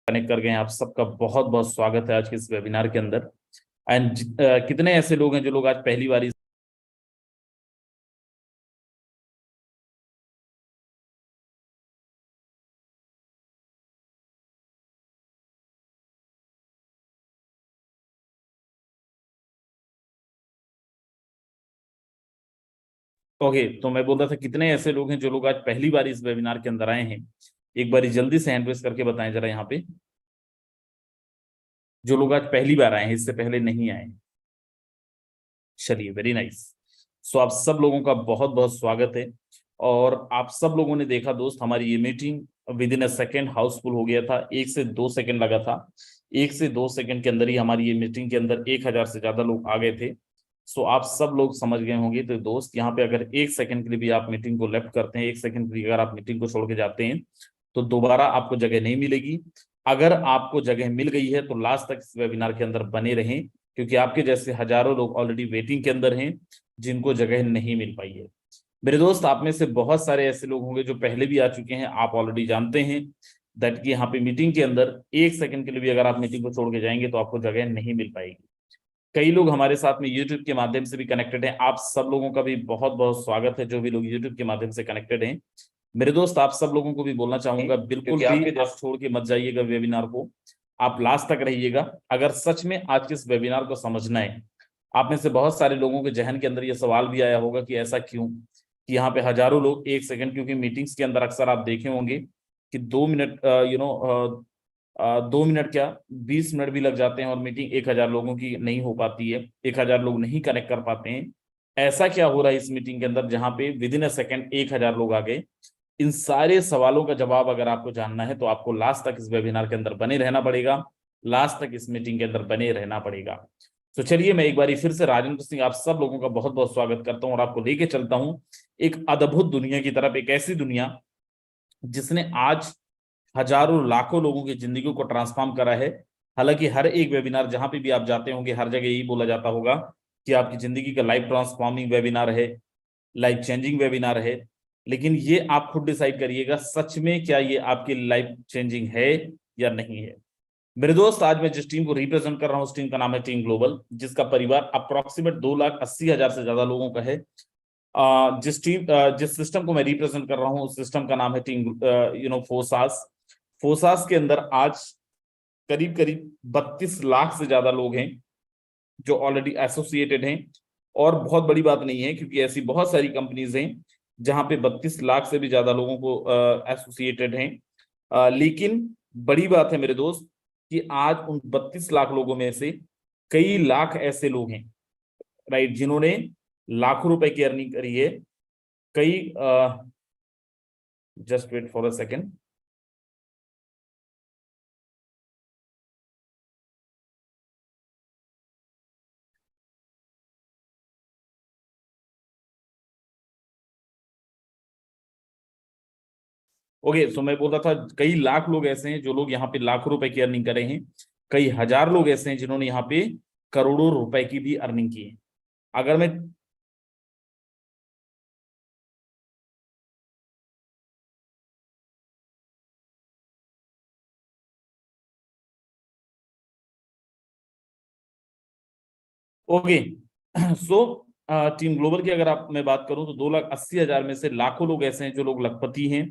Connect कर गए हैं। आप सबका बहुत बहुत स्वागत है आज के इस वेबिनार के अंदर। एंड कितने ऐसे लोग हैं जो लोग आज पहली बार ओके, तो मैं बोल रहा था कितने ऐसे लोग हैं जो लोग आज पहली बार इस वेबिनार के अंदर आए हैं। एक बारी जल्दी से हैंड रेस करके बताएं जरा यहाँ पे, जो लोग आज पहली बार आए हैं, इससे पहले नहीं आए हैं। चलिए, वेरी नाइस। सो आप सब लोगों का बहुत बहुत स्वागत है। और आप सब लोगों ने देखा दोस्त, हमारी ये meeting with in a second Housefull हो गया था। 1 से 2 सेकंड लगा था। 1 से 2 सेकंड के अंदर ही हमारी ये मीटिंग के अंदर 1,000 से ज्यादा लोग आ गए थे। सो आप सब लोग समझ गए होंगे। तो दोस्त, यहाँ पे अगर 1 सेकंड के लिए भी आप मीटिंग को लेफ्ट करते हैं, 1 सेकंड के लिए अगर आप मीटिंग को छोड़ के जाते हैं, तो दोबारा आपको जगह नहीं मिलेगी। अगर आपको जगह मिल गई है तो लास्ट तक इस वेबिनार के अंदर बने रहें, क्योंकि आपके जैसे हजारों लोग ऑलरेडी वेटिंग के अंदर हैं जिनको जगह नहीं मिल पाई है। मेरे दोस्त, आप में से बहुत सारे ऐसे लोग होंगे जो पहले भी आ चुके हैं। आप ऑलरेडी जानते हैं दैट कि यहाँ पे मीटिंग के अंदर 1 सेकंड के लिए भी अगर आप मीटिंग को छोड़ के जाएंगे तो आपको जगह नहीं मिल पाएगी। कई लोग हमारे साथ में यूट्यूब के माध्यम से भी कनेक्टेड हैं। आप सब लोगों का भी बहुत बहुत स्वागत है, जो भी लोग यूट्यूब के माध्यम से कनेक्टेड हैं। मेरे दोस्त, आप सब लोगों को भी बोलना चाहूंगा, बिल्कुल भी आप छोड़ के मत जाइएगा वेबिनार को। आप लास्ट तक रहिएगा। अगर सच में आज के इस वेबिनार को समझना है, आप में से बहुत सारे लोगों के जहन के अंदर ये सवाल भी आया होगा कि ऐसा क्यों कि यहाँ पे हजारों लोग 1 सेकंड, क्योंकि मीटिंग्स के अंदर अक्सर आप देखे होंगे कि 2 मिनट 2 मिनट क्या 20 मिनट भी लग जाते हैं और मीटिंग 1,000 लोगों की नहीं हो पाती है। 1,000 लोग नहीं कनेक्ट कर पाते हैं। ऐसा क्या हो रहा है इस मीटिंग के अंदर जहां पे विद इन अ सेकेंड 1,000 लोग आ गए? इन सारे सवालों का जवाब अगर आपको जानना है तो आपको लास्ट तक इस वेबिनार के अंदर बने रहना पड़ेगा। लास्ट तक इस मीटिंग के अंदर बने रहना पड़ेगा। तो चलिए, मैं एक बार फिर से राजेंद्र सिंह आप सब लोगों का बहुत बहुत स्वागत करता हूं और आपको लेके चलता हूं एक अद्भुत दुनिया की तरफ। एक ऐसी दुनिया जिसने आज हजारों लाखों लोगों की जिंदगी को ट्रांसफॉर्म करा है। हालांकि हर एक वेबिनार जहां पे भी आप जाते होंगे, हर जगह यही बोला जाता होगा कि आपकी जिंदगी का लाइफ ट्रांसफॉर्मिंग वेबिनार है, लाइफ चेंजिंग वेबिनार है। लेकिन ये आप खुद डिसाइड करिएगा, सच में क्या ये आपकी लाइफ चेंजिंग है या नहीं है। मेरे दोस्त, आज मैं जिस टीम को रिप्रेजेंट कर रहा हूं उस टीम का नाम है टीम ग्लोबल, जिसका परिवार अप्रोक्सीमेट 2,80,000 से ज्यादा लोगों का है। जिस सिस्टम को मैं रिप्रेजेंट कर रहा हूं उस सिस्टम का नाम है टीम फोसास। फोसास के अंदर आज करीब करीब 32 लाख से ज्यादा लोग हैं जो ऑलरेडी एसोसिएटेड हैं। और बहुत बड़ी बात नहीं है, क्योंकि ऐसी बहुत सारी कंपनीज हैं जहां पे 32 लाख से भी ज्यादा लोगों को एसोसिएटेड हैं। लेकिन बड़ी बात है मेरे दोस्त कि आज उन 32 लाख लोगों में से कई लाख ऐसे लोग हैं, राइट, जिन्होंने लाखों रुपए की अर्निंग करी है। कई just wait for a second. Okay, so मैं बोल रहा था कई लाख लोग ऐसे हैं जो लोग यहाँ पे लाखों रुपए की अर्निंग करे हैं। कई हजार लोग ऐसे हैं जिन्होंने यहाँ पे करोड़ों रुपए की भी अर्निंग की है। अगर मैं ओके सो टीम ग्लोबल की अगर आप मैं बात करूं तो 2,80,000 में से लाखों लोग ऐसे हैं जो लोग लखपति हैं।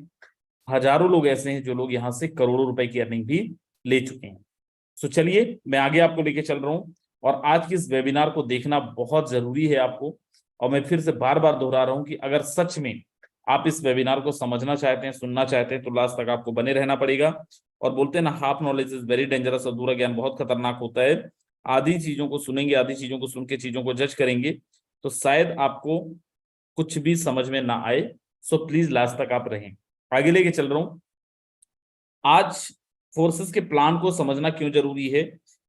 हजारों लोग ऐसे हैं जो लोग यहाँ से करोड़ों रुपए की अर्निंग भी ले चुके हैं। सो चलिए, मैं आगे आपको लेके चल रहा हूँ। और आज की इस वेबिनार को देखना बहुत जरूरी है आपको। और मैं फिर से बार बार दोहरा रहा हूँ कि अगर सच में आप इस वेबिनार को समझना चाहते हैं, सुनना चाहते हैं, तो लास्ट तक आपको बने रहना पड़ेगा। और बोलते हैं ना, half knowledge is very dangerous, अधूरा ज्ञान बहुत खतरनाक होता है। आधी चीजों को सुनेंगे, आधी चीजों को सुन के चीजों को जज करेंगे तो शायद आपको कुछ भी समझ में ना आए। सो प्लीज लास्ट तक आप रहें। आगे लेके चल रहा हूं। आज फोर्सेस के प्लान को समझना क्यों जरूरी है,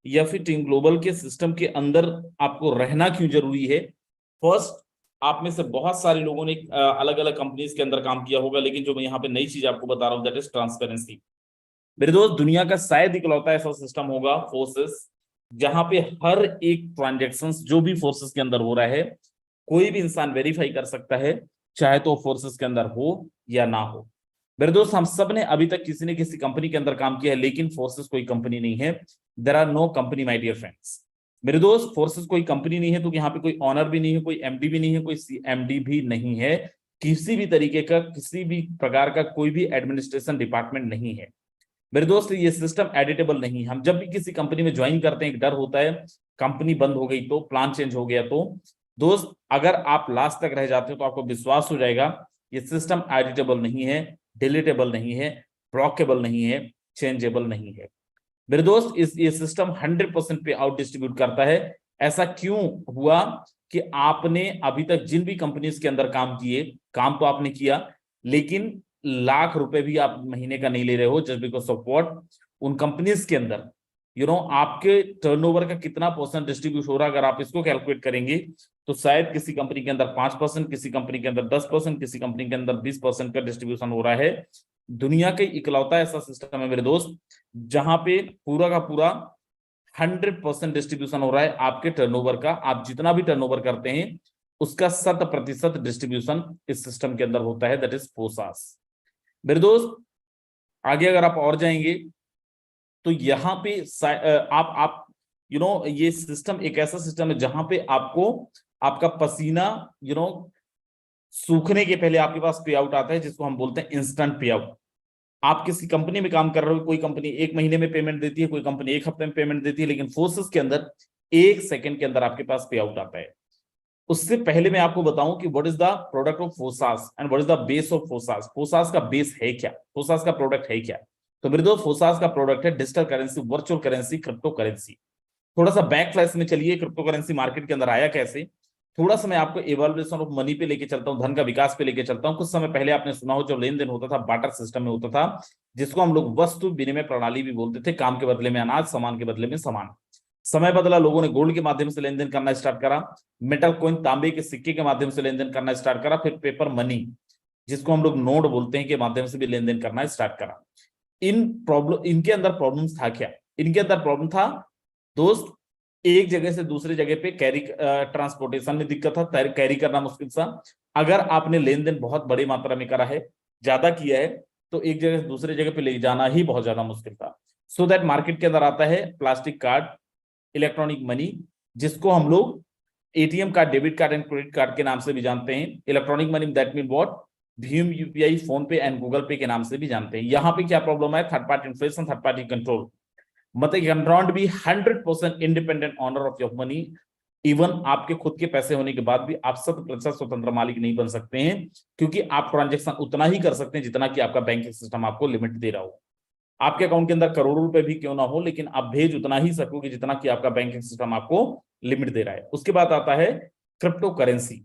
या फिर टीम ग्लोबल के सिस्टम के अंदर आपको रहना क्यों जरूरी है। फर्स्ट, आप में से बहुत सारे लोगों ने अलग अलग कंपनीज के अंदर काम किया होगा, लेकिन जो मैं यहाँ पे नई चीज आपको बता रहा हूँ दैट इज ट्रांसपेरेंसी। मेरे दोस्त, दुनिया का शायद इकलौता ऐसा सिस्टम होगा फोर्सेस जहां पे हर एक ट्रांजेक्शन जो भी फोर्सेस के अंदर हो रहा है कोई भी इंसान वेरीफाई कर सकता है, चाहे तो फोर्सेस के अंदर हो या ना हो। मेरे दोस्त हम सब ने अभी तक किसी ने किसी कंपनी के अंदर काम किया है, लेकिन फोर्सेस कोई कंपनी नहीं है। There are no company my dear friends. मेरे दोस्त फोर्सेस कोई कंपनी नहीं है, तो यहाँ पे कोई ऑनर भी नहीं है, कोई एमडी भी नहीं है, कोई सीएमडी भी नहीं है, किसी भी तरीके का किसी भी प्रकार का कोई भी एडमिनिस्ट्रेशन डिपार्टमेंट नहीं है। मेरे दोस्त ये सिस्टम एडिटेबल नहीं। हम जब भी किसी कंपनी में ज्वाइन करते हैं एक डर होता है, कंपनी बंद हो गई तो, प्लान चेंज हो गया तो। दोस्त अगर आप लास्ट तक रह जाते हो तो आपको विश्वास हो जाएगा ये सिस्टम एडिटेबल नहीं है, डिलीटेबल नहीं है, ब्लॉकेबल नहीं है, चेंजेबल नहीं है। मेरे दोस्त ये सिस्टम 100% पे आउट डिस्ट्रीब्यूट करता है। ऐसा क्यों हुआ कि आपने अभी तक जिन भी कंपनीज के अंदर काम किए, काम तो आपने किया, लेकिन लाख रुपए भी आप महीने का नहीं ले रहे हो, जस्ट बिकॉज ऑफ व्हाट, उन कंपनीज के अंदर आपके टर्नओवर का कितना परसेंट डिस्ट्रीब्यूट हो रहा है, अगर आप इसको कैलकुलेट करेंगे तो शायद किसी कंपनी के अंदर 5%, किसी कंपनी के अंदर 10%, किसी कंपनी के अंदर 20% का डिस्ट्रीब्यूशन हो रहा है। दुनिया के इकलौता ऐसा सिस्टम है मेरे दोस्त जहां पे पूरा का पूरा 100% डिस्ट्रीब्यूशन हो रहा है आपके टर्नओवर का। आप जितना भी टर्नओवर करते हैं उसका 100% डिस्ट्रीब्यूशन इस सिस्टम के अंदर होता है, दैट इज फोसास। मेरे दोस्त आगे अगर आप और जाएंगे तो यहाँ पे आप ये सिस्टम एक ऐसा सिस्टम है जहां पे आपको आपका पसीना सूखने के पहले आपके पास पे आउट आता है, जिसको हम बोलते हैं इंस्टेंट पे आउट। आप किसी कंपनी में काम कर रहे हो, कोई कंपनी 1 महीने में पेमेंट देती है, कोई कंपनी 1 हफ्ते में पेमेंट देती है, लेकिन फोर्सेस के अंदर 1 सेकंड के अंदर आपके पास पे आउट आता है। उससे पहले मैं आपको बताऊं कि what is the product of फोसास and what is the base of फोसास। फोसास का बेस है क्या, फोसास का प्रोडक्ट है क्या? तो मेरे दोस्त फोसास का प्रोडक्ट है digital currency, virtual currency, crypto currency. थोड़ा सा बैक फ्लैश में चलिए, क्रिप्टो करेंसी मार्केट के अंदर आया कैसे, थोड़ा सा मैं आपको इवैल्यूएशन ऑफ मनी पे लेके चलता हूं, धन का विकास पे लेके चलता हूं। कुछ समय पहले आपने सुना हो जो लेन देन होता था बार्टर सिस्टम में होता था, जिसको हम लोग वस्तु विनिमय प्रणाली भी बोलते थे। काम के बदले में अनाज, सामान के बदले में सामान। समय बदला, लोगों ने गोल्ड के माध्यम से लेन देन करना स्टार्ट करा, मेटल कॉइन तांबे के सिक्के के माध्यम से लेन देन करना स्टार्ट करा, फिर पेपर मनी जिसको हम लोग नोट बोलते हैं के माध्यम से भी लेन देन करना स्टार्ट करा। इनके अंदर प्रॉब्लम था क्या? इनके अंदर प्रॉब्लम था दोस्त, एक जगह से दूसरे जगह पे कैरी ट्रांसपोर्टेशन में दिक्कत था, कैरी करना मुश्किल था। अगर आपने लेन देन बहुत बड़ी मात्रा में करा है, ज्यादा किया है, तो एक जगह से दूसरे जगह पे ले जाना ही बहुत ज्यादा मुश्किल था। सो दैट मार्केट के अंदर आता है प्लास्टिक कार्ड, इलेक्ट्रॉनिक मनी, जिसको हम लोग ATM card, debit card and credit card के नाम से भी जानते हैं। Electronic money that mean what, Bhim, UPI, phone पे एंड गूगल पे के नाम से भी जानते हैं। यहाँ पे क्या प्रॉब्लम है? Third party inflation, third party control. मतलब can not be 100% independent owner of your money. Even आपके खुद के पैसे होने के बाद भी आप 100% स्वतंत्र मालिक नहीं बन सकते हैं, क्योंकि आप ट्रांजेक्शन उतना ही कर सकते हैं जितना कि आपका बैंकिंग सिस्टम आपको लिमिट दे रहा हो। आपके अकाउंट के अंदर करोड़ों रुपए भी क्यों ना हो, लेकिन आप भेज उतना ही सकोगे जितना कि आपका बैंकिंग सिस्टम आपको लिमिट दे रहा है। उसके बाद आता है क्रिप्टो करेंसी।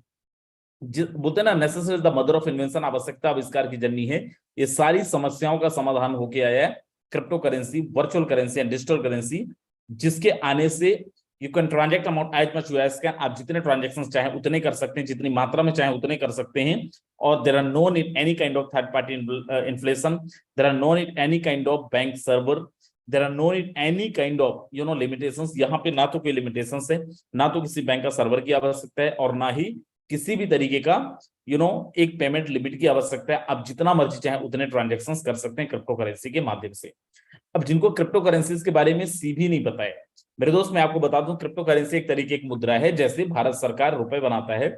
बोलते हैं ना, necessity is the mother of invention, आवश्यकता आविष्कार की जननी है। ये सारी समस्याओं का समाधान होके आया है crypto currency, virtual currency and digital currency, जिसके आने से you can transact amount as much you as can. आप जितने ट्रांजेक्शन चाहे उतने कर सकते हैं, जितनी मात्रा में चाहे उतने कर सकते हैं। और there are no need any kind of third party inflation, there are no need any kind of bank server, there are no need any kind of limitations. यहाँ पे ना तो कोई लिमिटेशंस है, ना तो किसी बैंक का सर्वर की आवश्यकता है, और ना ही किसी भी तरीके का एक पेमेंट लिमिट की आवश्यकता है। आप जितना मर्जी चाहे उतने ट्रांजेक्शंस कर सकते हैं क्रिप्टो करेंसी के माध्यम से। अब जिनको क्रिप्टो करेंसीज के बारे में सी भी नहीं पता है, मेरे दोस्त मैं आपको बता दूं, क्रिप्टो करेंसी एक तरीके की मुद्रा है। जैसे भारत सरकार रुपए बनाता है,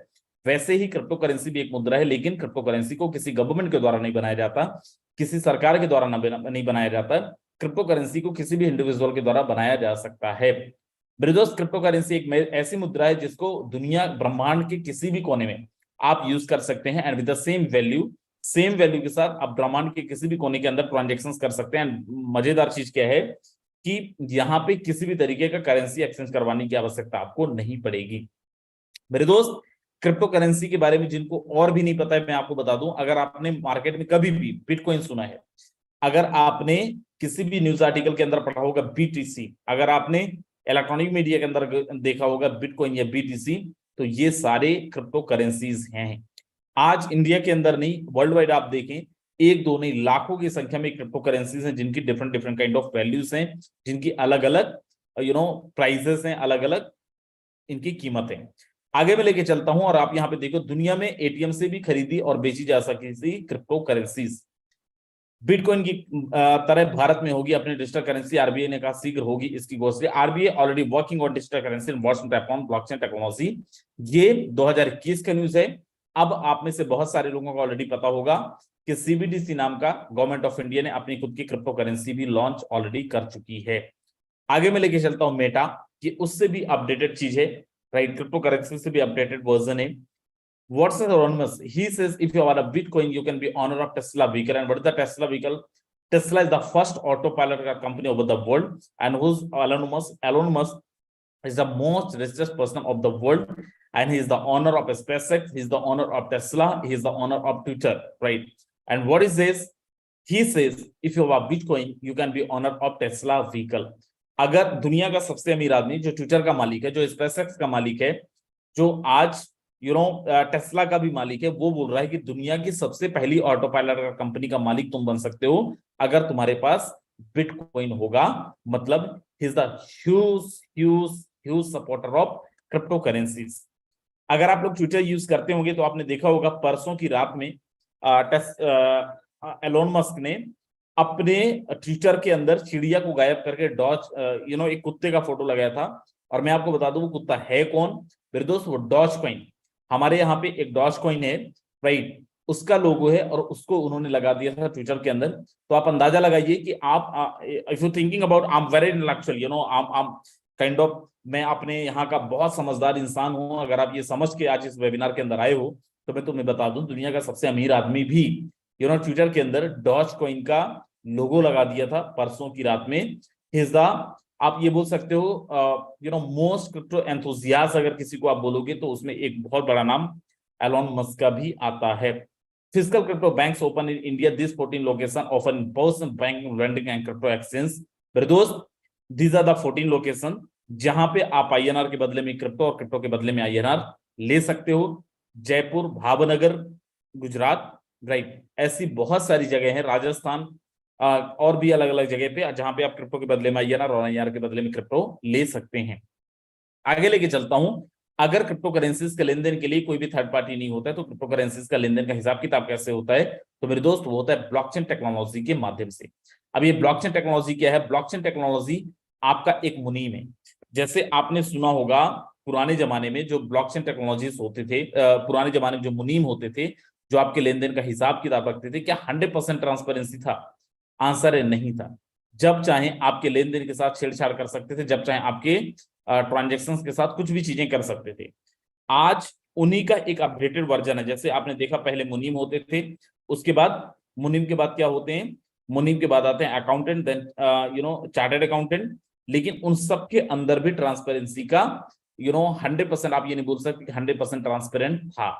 वैसे ही क्रिप्टो करेंसी भी एक मुद्रा है। लेकिन क्रिप्टो करेंसी को किसी गवर्नमेंट के द्वारा नहीं बनाया जाता, किसी सरकार के द्वारा नहीं बनाया जाता। क्रिप्टो करेंसी को किसी भी इंडिविजुअल के द्वारा बनाया जा सकता है। मेरे दोस्त क्रिप्टो करेंसी एक ऐसी मुद्रा है जिसको दुनिया ब्रह्मांड के किसी भी कोने में आप यूज कर सकते हैं, and with the same value के साथ आप ब्रह्मांड के किसी भी कोने के अंदर ट्रांजेक्शंस कर सकते हैं। मजेदार चीज क्या है कि यहाँ पे किसी भी तरीके का करेंसी एक्सचेंज करवाने की आवश्यकता आपको नहीं पड़ेगी। मेरे दोस्त क्रिप्टो करेंसी के बारे में जिनको और भी नहीं पता है, मैं आपको बता दूं, अगर आपने मार्केट में कभी भी बिटकॉइन सुना है, अगर आपने किसी भी न्यूज आर्टिकल के अंदर पढ़ा होगा बीटीसी, अगर आपने इलेक्ट्रॉनिक मीडिया के अंदर देखा होगा बिटकॉइन या बीटीसी, तो ये सारे क्रिप्टो करेंसीज हैं। आज इंडिया के अंदर नहीं, वर्ल्ड वाइड आप देखें, एक दो नहीं, लाखों की संख्या में क्रिप्टो करेंसीज हैं, जिनकी different different kind of values हैं, जिनकी अलग अलग प्राइसेस हैं, अलग अलग इनकी कीमतें। आगे मैं लेके चलता हूं, और आप यहाँ पे देखो, दुनिया में एटीएम से भी खरीदी और बेची जा सकी क्रिप्टो करेंसीज। बिटकॉइन की तरह भारत में होगी अपनी डिजिटल करेंसी, आरबीआई ने कहा शीघ्र होगी इसकी घोषणा। RBI already working on digital currency upon blockchain technology. ये 2021 का न्यूज है। अब आप में से बहुत सारे लोगों को ऑलरेडी पता होगा कि सीबीडीसी नाम का गवर्नमेंट ऑफ इंडिया ने अपनी खुद की क्रिप्टो करेंसी भी लॉन्च ऑलरेडी कर चुकी है। आगे मैं लेके चलता हूं मेटा, कि उससे भी अपडेटेड चीज है, राइट, क्रिप्टो करेंसी से भी अपडेटेड वर्जन है। What's anonymous? He says if you are a Bitcoin, you can be owner of Tesla vehicle. And what is the Tesla vehicle? Tesla is the first autopilot car company over the world, and who's Elon Musk is the most richest person of the world, and he is the owner of SpaceX. He is the owner of Tesla. He is the owner of Twitter, right? And what is this? He says if you have Bitcoin, you can be owner of Tesla vehicle. अगर दुनिया का सबसे अमीर आदमी जो Twitter का मालिक है, जो स्पेसएक्स का मालिक है, जो आज टेस्ला का भी मालिक है, वो बोल रहा है कि दुनिया की सबसे पहली ऑटो पायलट कंपनी का मालिक तुम बन सकते हो अगर तुम्हारे पास बिटकॉइन होगा। मतलब ही is the huge huge huge supporter of crypto currencies. अगर आप लोग ट्विटर यूज करते होंगे तो आपने देखा होगा परसों की रात में एलोन मस्क ने अपने ट्विटर के अंदर चिड़िया को गायब करके डॉज एक कुत्ते का फोटो लगाया था। और मैं आपको बता दूं वो कुत्ता है कौन मेरे दोस्त, वो डॉज कॉइन। हमारे यहाँ पे एक डॉज कॉइन है, राइट, उसका लोगो है और उसको उन्होंने लगा दिया था ट्विटर के अंदर। तो आप अंदाजा लगाइए कि आप if you thinking about I am very intellectual, I am kind of, मैं अपने यहाँ का बहुत समझदार इंसान हूं। अगर आप ये समझ के आज इस वेबिनार के अंदर आए हो तो मैं तुम्हें बता दूं दुनिया का सबसे अमीर आदमी भी ट्विटर के अंदर डॉज कॉइन का लोगो लगा दिया था परसों की रात में। इज द, आप ये बोल सकते हो मोस्ट क्रिप्टो एंथुसियास्ट, अगर किसी को आप बोलोगे तो उसमें एक बहुत बड़ा नाम एलोन मस्क का भी आता है। Physical crypto banks open in India, this 14 location offer in person banking lending and crypto exchange. मेरे दोस्त, दीज आर द 14 लोकेशन जहां पे आप आईएनआर के बदले में क्रिप्टो और क्रिप्टो के बदले में आईएनआर ले सकते हो। जयपुर, भावनगर, गुजरात, राइट, ऐसी बहुत सारी जगह है, राजस्थान और भी अलग अलग जगह पे जहां पे आप क्रिप्टो के बदले में आईएनआर और आईएनआर के बदले में क्रिप्टो ले सकते हैं। आगे लेके चलता हूं, अगर क्रिप्टो करेंसीज के लेन देन के लिए कोई भी थर्ड पार्टी नहीं होता है तो क्रिप्टो करेंसीज का लेन देन का हिसाब किताब कैसे होता है? तो मेरे दोस्त वो होता है ब्लॉकचेन टेक्नोलॉजी के माध्यम से। अब ये ब्लॉकचेन टेक्नोलॉजी क्या है? ब्लॉकचेन टेक्नोलॉजी आपका एक मुनीम है। जैसे आपने सुना होगा पुराने जमाने में जो ब्लॉकचेन टेक्नोलॉजीज होते थे, पुराने जमाने में जो मुनीम होते थे, जो आपके लेन देन का हिसाब किताब रखते थे, क्या 100% ट्रांसपेरेंसी था? आंसर है नहीं था। जब चाहे आपके लेन देन के साथ छेड़छाड़ कर सकते थे, जब चाहे आपके ट्रांजेक्शंस के साथ कुछ भी चीजें कर सकते थे। आज उन्हीं का एक अपडेटेड वर्जन है। जैसे आपने देखा पहले मुनीम होते थे, उसके बाद मुनीम के बाद क्या होते हैं? मुनीम के बाद आते हैं अकाउंटेंट, देन चार्टर्ड अकाउंटेंट। लेकिन उन सब के अंदर भी ट्रांसपेरेंसी का 100%, आप ये नहीं बोल सकते 100% ट्रांसपेरेंट था।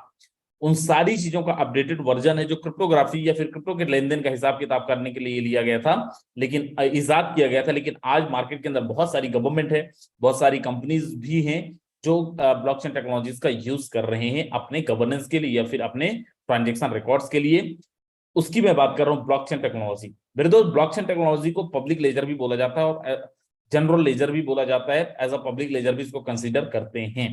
उन सारी चीजों का अपडेटेड वर्जन है जो क्रिप्टोग्राफी या फिर क्रिप्टो के लेन देन का हिसाब किताब करने के लिए लिया गया था, लेकिन इजाद किया गया था। लेकिन आज मार्केट के अंदर बहुत सारी गवर्नमेंट है, बहुत सारी कंपनीज भी हैं जो ब्लॉकचेन टेक्नोलॉजीज का यूज कर रहे हैं अपने गवर्नेंस के लिए या फिर अपने ट्रांजेक्शन रिकॉर्ड्स के लिए। उसकी मैं बात कर रहा हूँ ब्लॉकचेन टेक्नोलॉजी। मेरे दोस्त, ब्लॉकचेन टेक्नोलॉजी को पब्लिक लेजर भी बोला जाता है और जनरल लेजर भी बोला जाता है। एज अ पब्लिक लेजर भी इसको कंसीडर करते हैं।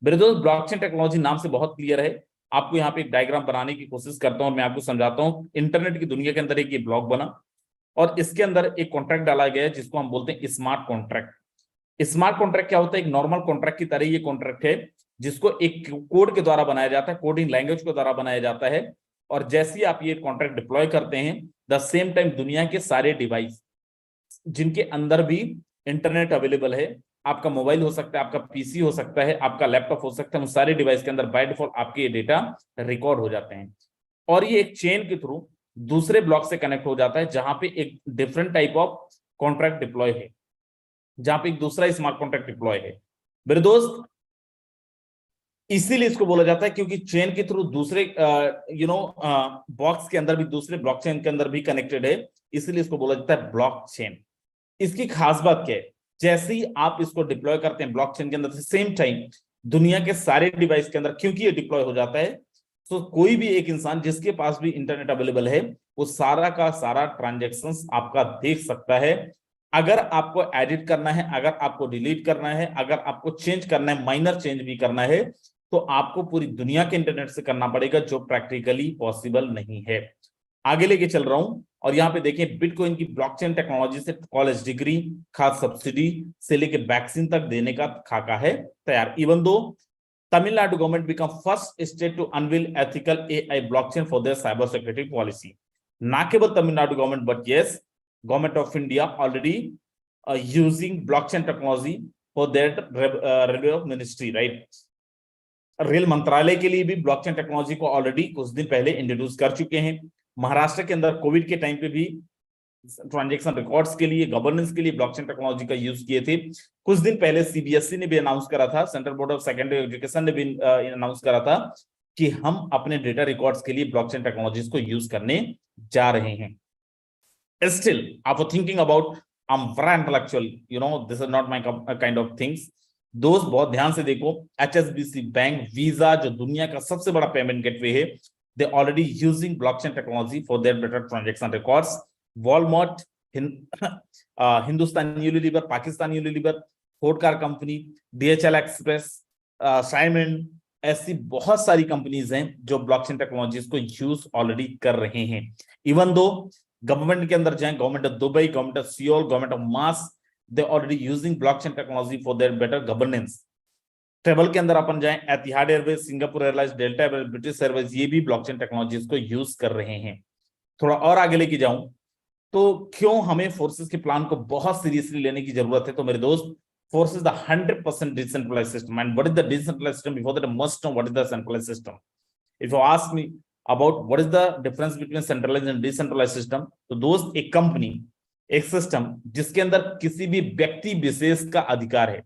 मेरे दोस्त, ब्लॉकचेन टेक्नोलॉजी नाम से बहुत क्लियर है। आपको यहाँ पे एक डायग्राम बनाने की कोशिश करता हूं, मैं आपको समझाता हूं। इंटरनेट की दुनिया के अंदर एक ये ब्लॉक बना और इसके अंदर एक कॉन्ट्रैक्ट डाला गया है जिसको हम बोलते हैं स्मार्ट कॉन्ट्रैक्ट। स्मार्ट कॉन्ट्रैक्ट क्या होता है? एक नॉर्मल कॉन्ट्रैक्ट की तरह ये कॉन्ट्रैक्ट है जिसको एक कोड के द्वारा बनाया जाता है, कोडिंग लैंग्वेज के द्वारा बनाया जाता है। और जैसे ही आप ये कॉन्ट्रैक्ट डिप्लॉय करते हैं, द सेम टाइम दुनिया के सारे डिवाइस जिनके अंदर भी इंटरनेट अवेलेबल है, आपका मोबाइल हो सकता है, आपका पीसी हो सकता है, आपका लैपटॉप हो सकता है, उन सारे डिवाइस के अंदर बाय डिफॉल्ट आपके ये डेटा रिकॉर्ड हो जाते हैं। और ये एक चेन के थ्रू दूसरे ब्लॉक से कनेक्ट हो जाता है जहां पे एक different type of contract deploy है, जहां पे एक दूसरा स्मार्ट कॉन्ट्रैक्ट डिप्लॉय है। मेरे दोस्त, इसीलिए इसको बोला जाता है क्योंकि चेन के थ्रू दूसरे बॉक्स के अंदर भी, दूसरे ब्लॉकचेन के अंदर भी कनेक्टेड है, इसलिए इसको बोला जाता है ब्लॉकचेन। इसकी खास बात क्या है? जैसे ही आप इसको डिप्लॉय करते हैं ब्लॉकचेन के अंदर, सेम टाइम दुनिया के सारे डिवाइस के अंदर क्योंकि ये डिप्लॉय हो जाता है, तो कोई भी एक इंसान जिसके पास भी इंटरनेट अवेलेबल है वो सारा का सारा ट्रांजेक्शंस आपका देख सकता है। अगर आपको एडिट करना है, अगर आपको डिलीट करना है, अगर आपको चेंज करना है, माइनर चेंज भी करना है, तो आपको पूरी दुनिया के इंटरनेट से करना पड़ेगा, जो प्रैक्टिकली पॉसिबल नहीं है। आगे लेके चल रहा हूं और यहाँ पे देखें बिटकॉइन की ब्लॉकचेन टेक्नोलॉजी से कॉलेज डिग्री, खाद सब्सिडी से लेके वैक्सीन तक देने का खाका है तैयार। Even though Tamil Nadu government become first state to unveil ethical AI blockchain for their cyber security policy. ना केवल Tamil Nadu government but yes government of India already using blockchain technology for that railway of ministry, right. Rail मंत्रालय के लिए भी blockchain technology को already कुछ दिन पहले इंट्रोड्यूस कर चुके हैं। महाराष्ट्र के अंदर कोविड के टाइम पे भी ट्रांजैक्शन रिकॉर्ड्स के लिए, गवर्नेंस के लिए ब्लॉकचेन टेक्नोलॉजी का यूज किए थे। कुछ दिन पहले सीबीएसई ने भी अनाउंस करा था, central board of secondary education ने भी अनाउंस करा था कि हम अपने डेटा रिकॉर्ड्स के लिए ब्लॉकचेन टेक्नोलॉजीज को यूज करने जा रहे हैं। स्टिल आप thinking about I'm very intellectual, this is not my kind of things. दोस्त बहुत ध्यान से देखो, HSBC बैंक, वीजा जो दुनिया का सबसे बड़ा पेमेंट गेटवे है, they already using blockchain technology for their better transaction records. Walmart, Hindustan Unilever, Pakistan Unilever, Ford car company, DHL express, Simon, ऐसी बहुत सारी कंपनीज हैं जो ब्लॉकचेन टेक्नोलॉजीज को यूज ऑलरेडी कर रहे हैं। इवन दो गवर्नमेंट के अंदर जाएं, government of Dubai, government of Seoul, government of मास, they already using blockchain technology for their better governance. Travel के अंदर अपन जाएं, Etihad Airways, Singapore Airlines, Delta Airways, British Airways, ये भी ब्लॉकचेन टेक्नोलॉजीज को यूज कर रहे हैं। थोड़ा और आगे लेके जाऊं तो क्यों हमें फोर्सेस के प्लान को बहुत सीरियसली लेने की जरूरत है। तो मेरे दोस्त, forces the 100% decentralized system, and what is the decentralized system? Before that, I must know what is the centralized system. If you ask me about what is the difference between centralized and decentralized system, तो दोस्त एक company, एक system जिसके अंदर किसी भी व्यक्ति विशेष का अधिकार है,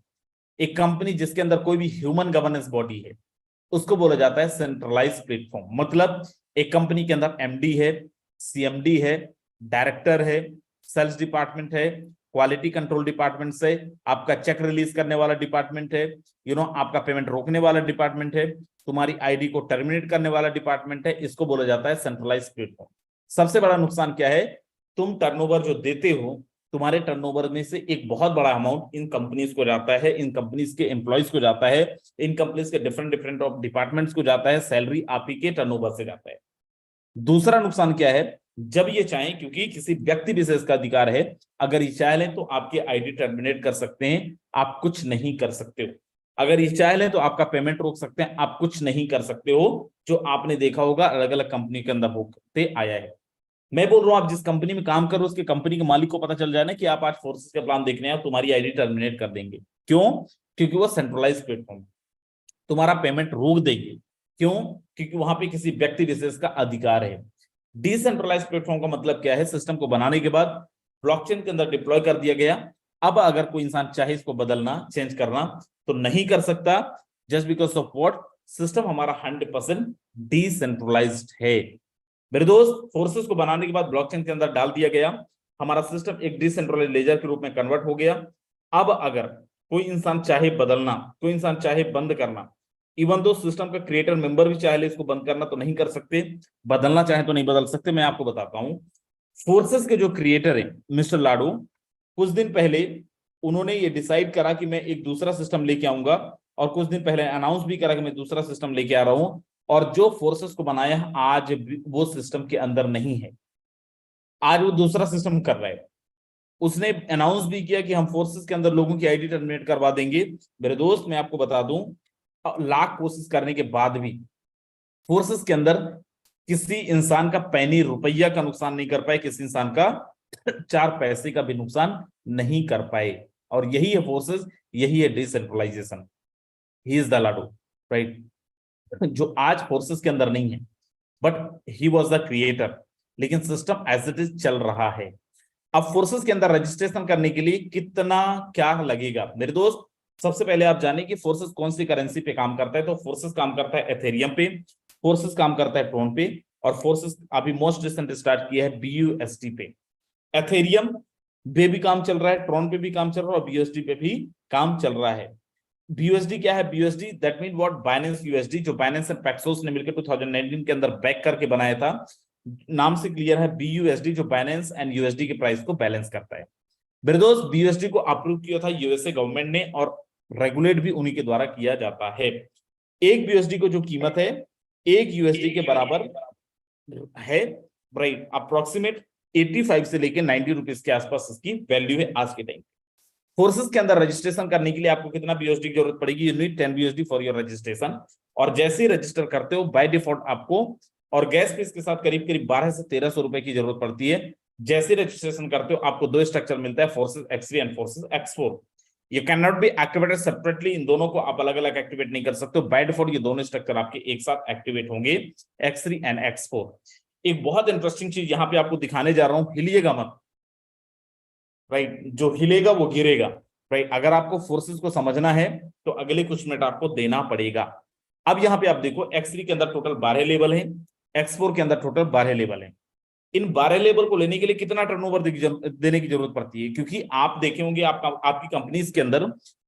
एक कंपनी जिसके अंदर कोई भी ह्यूमन गवर्नेंस बॉडी है, उसको बोला जाता है सेंट्रलाइज प्लेटफॉर्म। मतलब एक कंपनी के अंदर एमडी है, सीएमडी है, डायरेक्टर है, सेल्स डिपार्टमेंट है, क्वालिटी कंट्रोल डिपार्टमेंट से, आपका चेक रिलीज करने वाला डिपार्टमेंट है, आपका पेमेंट रोकने वाला डिपार्टमेंट है, तुम्हारी आईडी को टर्मिनेट करने वाला डिपार्टमेंट है। इसको बोला जाता है सेंट्रलाइज प्लेटफॉर्म। सबसे बड़ा नुकसान क्या है, तुम टर्नओवर जो देते हो, तुम्हारे टर्नओवर में से एक बहुत बड़ा अमाउंट इन कंपनीज को जाता है, इन कंपनीज के एम्प्लॉइज को जाता है, इन कंपनीज के डिफरेंट ऑफ डिपार्टमेंट्स को जाता है, सैलरी आप ही के टर्नओवर से जाता है। दूसरा नुकसान क्या है, जब ये चाहें, क्योंकि किसी व्यक्ति विशेष का अधिकार है, अगर ये चाह लें तो आपके आईडी टर्मिनेट कर सकते हैं, आप कुछ नहीं कर सकते हो। अगर ये चाह लें तो आपका पेमेंट रोक सकते हैं, आप कुछ नहीं कर सकते हो, जो आपने देखा होगा अलग अलग कंपनी के अंदर होते आया है। मैं बोल रहा हूं, आप जिस कंपनी में काम करो उसके कंपनी के मालिक को पता चल जाए ना कि आप आज फोर्सेस के प्लान देखने हैं, तुम्हारी आईडी टर्मिनेट कर देंगे। क्यों? क्योंकि वो सेंट्रलाइज प्लेटफॉर्म, तुम्हारा पेमेंट रोक देंगे। क्यों? क्योंकि वहां पे किसी व्यक्ति विशेष का अधिकार है। डिसेंट्रलाइज प्लेटफॉर्म का मतलब क्या है, सिस्टम को बनाने के बाद ब्लॉकचेन के अंदर डिप्लॉय कर दिया गया, अब अगर कोई इंसान चाहे इसको बदलना, चेंज करना तो नहीं कर सकता, just because of what, system हमारा 100% डिसेंट्रलाइज्ड है। मेरे दोस्त, फोर्सेस को बनाने के बाद ब्लॉकचेन के अंदर डाल दिया गया, हमारा सिस्टम एक डिसेंट्रलाइज्ड लेजर के रूप में कन्वर्ट हो गया। अब अगर कोई इंसान चाहे बदलना, कोई इंसान चाहे बंद करना, इवन दो सिस्टम का क्रिएटर मेंबर भी चाहे इसको बंद करना तो नहीं कर सकते, बदलना चाहे तो नहीं बदल सकते। मैं आपको बताता हूं, फोर्सेस के जो क्रिएटर हैं मिस्टर लाडो, कुछ दिन पहले उन्होंने ये डिसाइड करा कि मैं एक दूसरा सिस्टम लेके आऊंगा, और कुछ दिन पहले अनाउंस भी करा कि मैं दूसरा सिस्टम लेके आ रहा हूं, और जो फोर्सेस को बनाया आज वो सिस्टम के अंदर नहीं है, आज वो दूसरा सिस्टम कर रहा है। उसने अनाउंस भी किया कि हम फोर्सेस के अंदर लोगों की आईडी टर्मिनेट करवा देंगे। मेरे दोस्त, मैं आपको बता दूं, लाख कोशिश करने के बाद भी फोर्सेस के अंदर किसी इंसान का पैनी रुपया का नुकसान नहीं कर पाए, किसी इंसान का 4 पैसे का भी नुकसान नहीं कर पाए। और यही है फोर्सेस, यही है डिसेंट्रलाइजेशन। ही इज द लाडो, राइट, जो आज फोर्सेस के अंदर नहीं है, but he was the creator, लेकिन सिस्टम एज इट इज चल रहा है। अब फोर्सेस के अंदर रजिस्ट्रेशन करने के लिए कितना क्या लगेगा मेरे दोस्त, सबसे पहले आप जाने कि फोर्सेस कौन सी करेंसी पे काम करता है। तो फोर्सेस काम करता है एथेरियम पे, फोर्सेस काम करता है ट्रोन पे, और फोर्सेस अभी मोस्ट रिसेंट स्टार्ट किया है BUSD पे। एथेरियम पे भी काम चल रहा है, ट्रोन पे भी काम चल रहा है, और BUSD पे भी काम चल रहा है। BUSD क्या है? BUSD that mean what, Binance USD, जो बाइनेंस एंड पैक्सोस ने मिलकर 2019 के अंदर बैक करके बनाया था। नाम से क्लियर है, BUSD जो बाइनेंस एंड USD के प्राइस को बैलेंस करता है। मेरे दोस्त, BUSD को अप्रूव किया था यूएसए गवर्नमेंट ने, और रेगुलेट भी उन्हीं के द्वारा किया जाता है। एक BUSD को जो कीमत है, एक USD के बराबर है, राइट, अप्रोक्सीमेट 85 से लेके 90 रुपीज के आसपास इसकी वैल्यू है आज के टाइम। फोर्सेस के अंदर रजिस्ट्रेशन करने के लिए आपको कितना बीओएसडी की जरूरत पड़ेगी? You need 10 BOSD for your registration. और जैसे ही रजिस्टर करते हो बाय डिफॉल्ट आपको और गैस फीस के साथ करीब करीब 1200 से 1300 रुपए की जरूरत पड़ती है। जैसे रजिस्ट्रेशन करते हो आपको दो स्ट्रक्चर मिलता है, forces X3 and forces X4। ये can not be activated separately, इन दोनों को आप अलग अलग एक्टिवेट नहीं कर सकते हो। बाय डिफॉल्ट ये दोनों स्ट्रक्चर आपके एक साथ एक्टिवेट होंगे, X3 एंड X4। एक बहुत इंटरेस्टिंग चीज यहां पे आपको दिखाने जा रहा हूं, हिलिएगा मत, राइट, जो हिलेगा वो गिरेगा, राइट। अगर आपको फोर्सेस को समझना है तो अगले कुछ मिनट आपको देना पड़ेगा। अब यहां पे आप देखो X3 के अंदर टोटल 12 लेवल है, X4 के अंदर टोटल 12 लेवल है। इन 12 लेवल को लेने के लिए कितना टर्नओवर देने की जरूरत पड़ती है? क्योंकि आप देखे होंगे आपकी कंपनीज के अंदर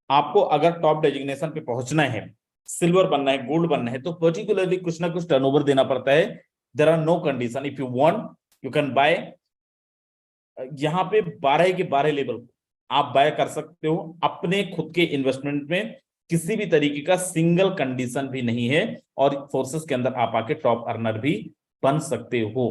आपको अगर टॉप डेजिग्नेशन पे पहुंचना है, सिल्वर बनना है, गोल्ड बनना है, तो पर्टिकुलरली कुछ ना कुछ टर्नओवर देना पड़ता है। There are no condition, if you want you can buy. यहां पे 12 के 12 लेवल आप बाय कर सकते हो अपने खुद के इन्वेस्टमेंट में, किसी भी तरीके का सिंगल कंडीशन भी नहीं है। और फोर्सेस के अंदर आप आके टॉप अर्नर भी बन सकते हो।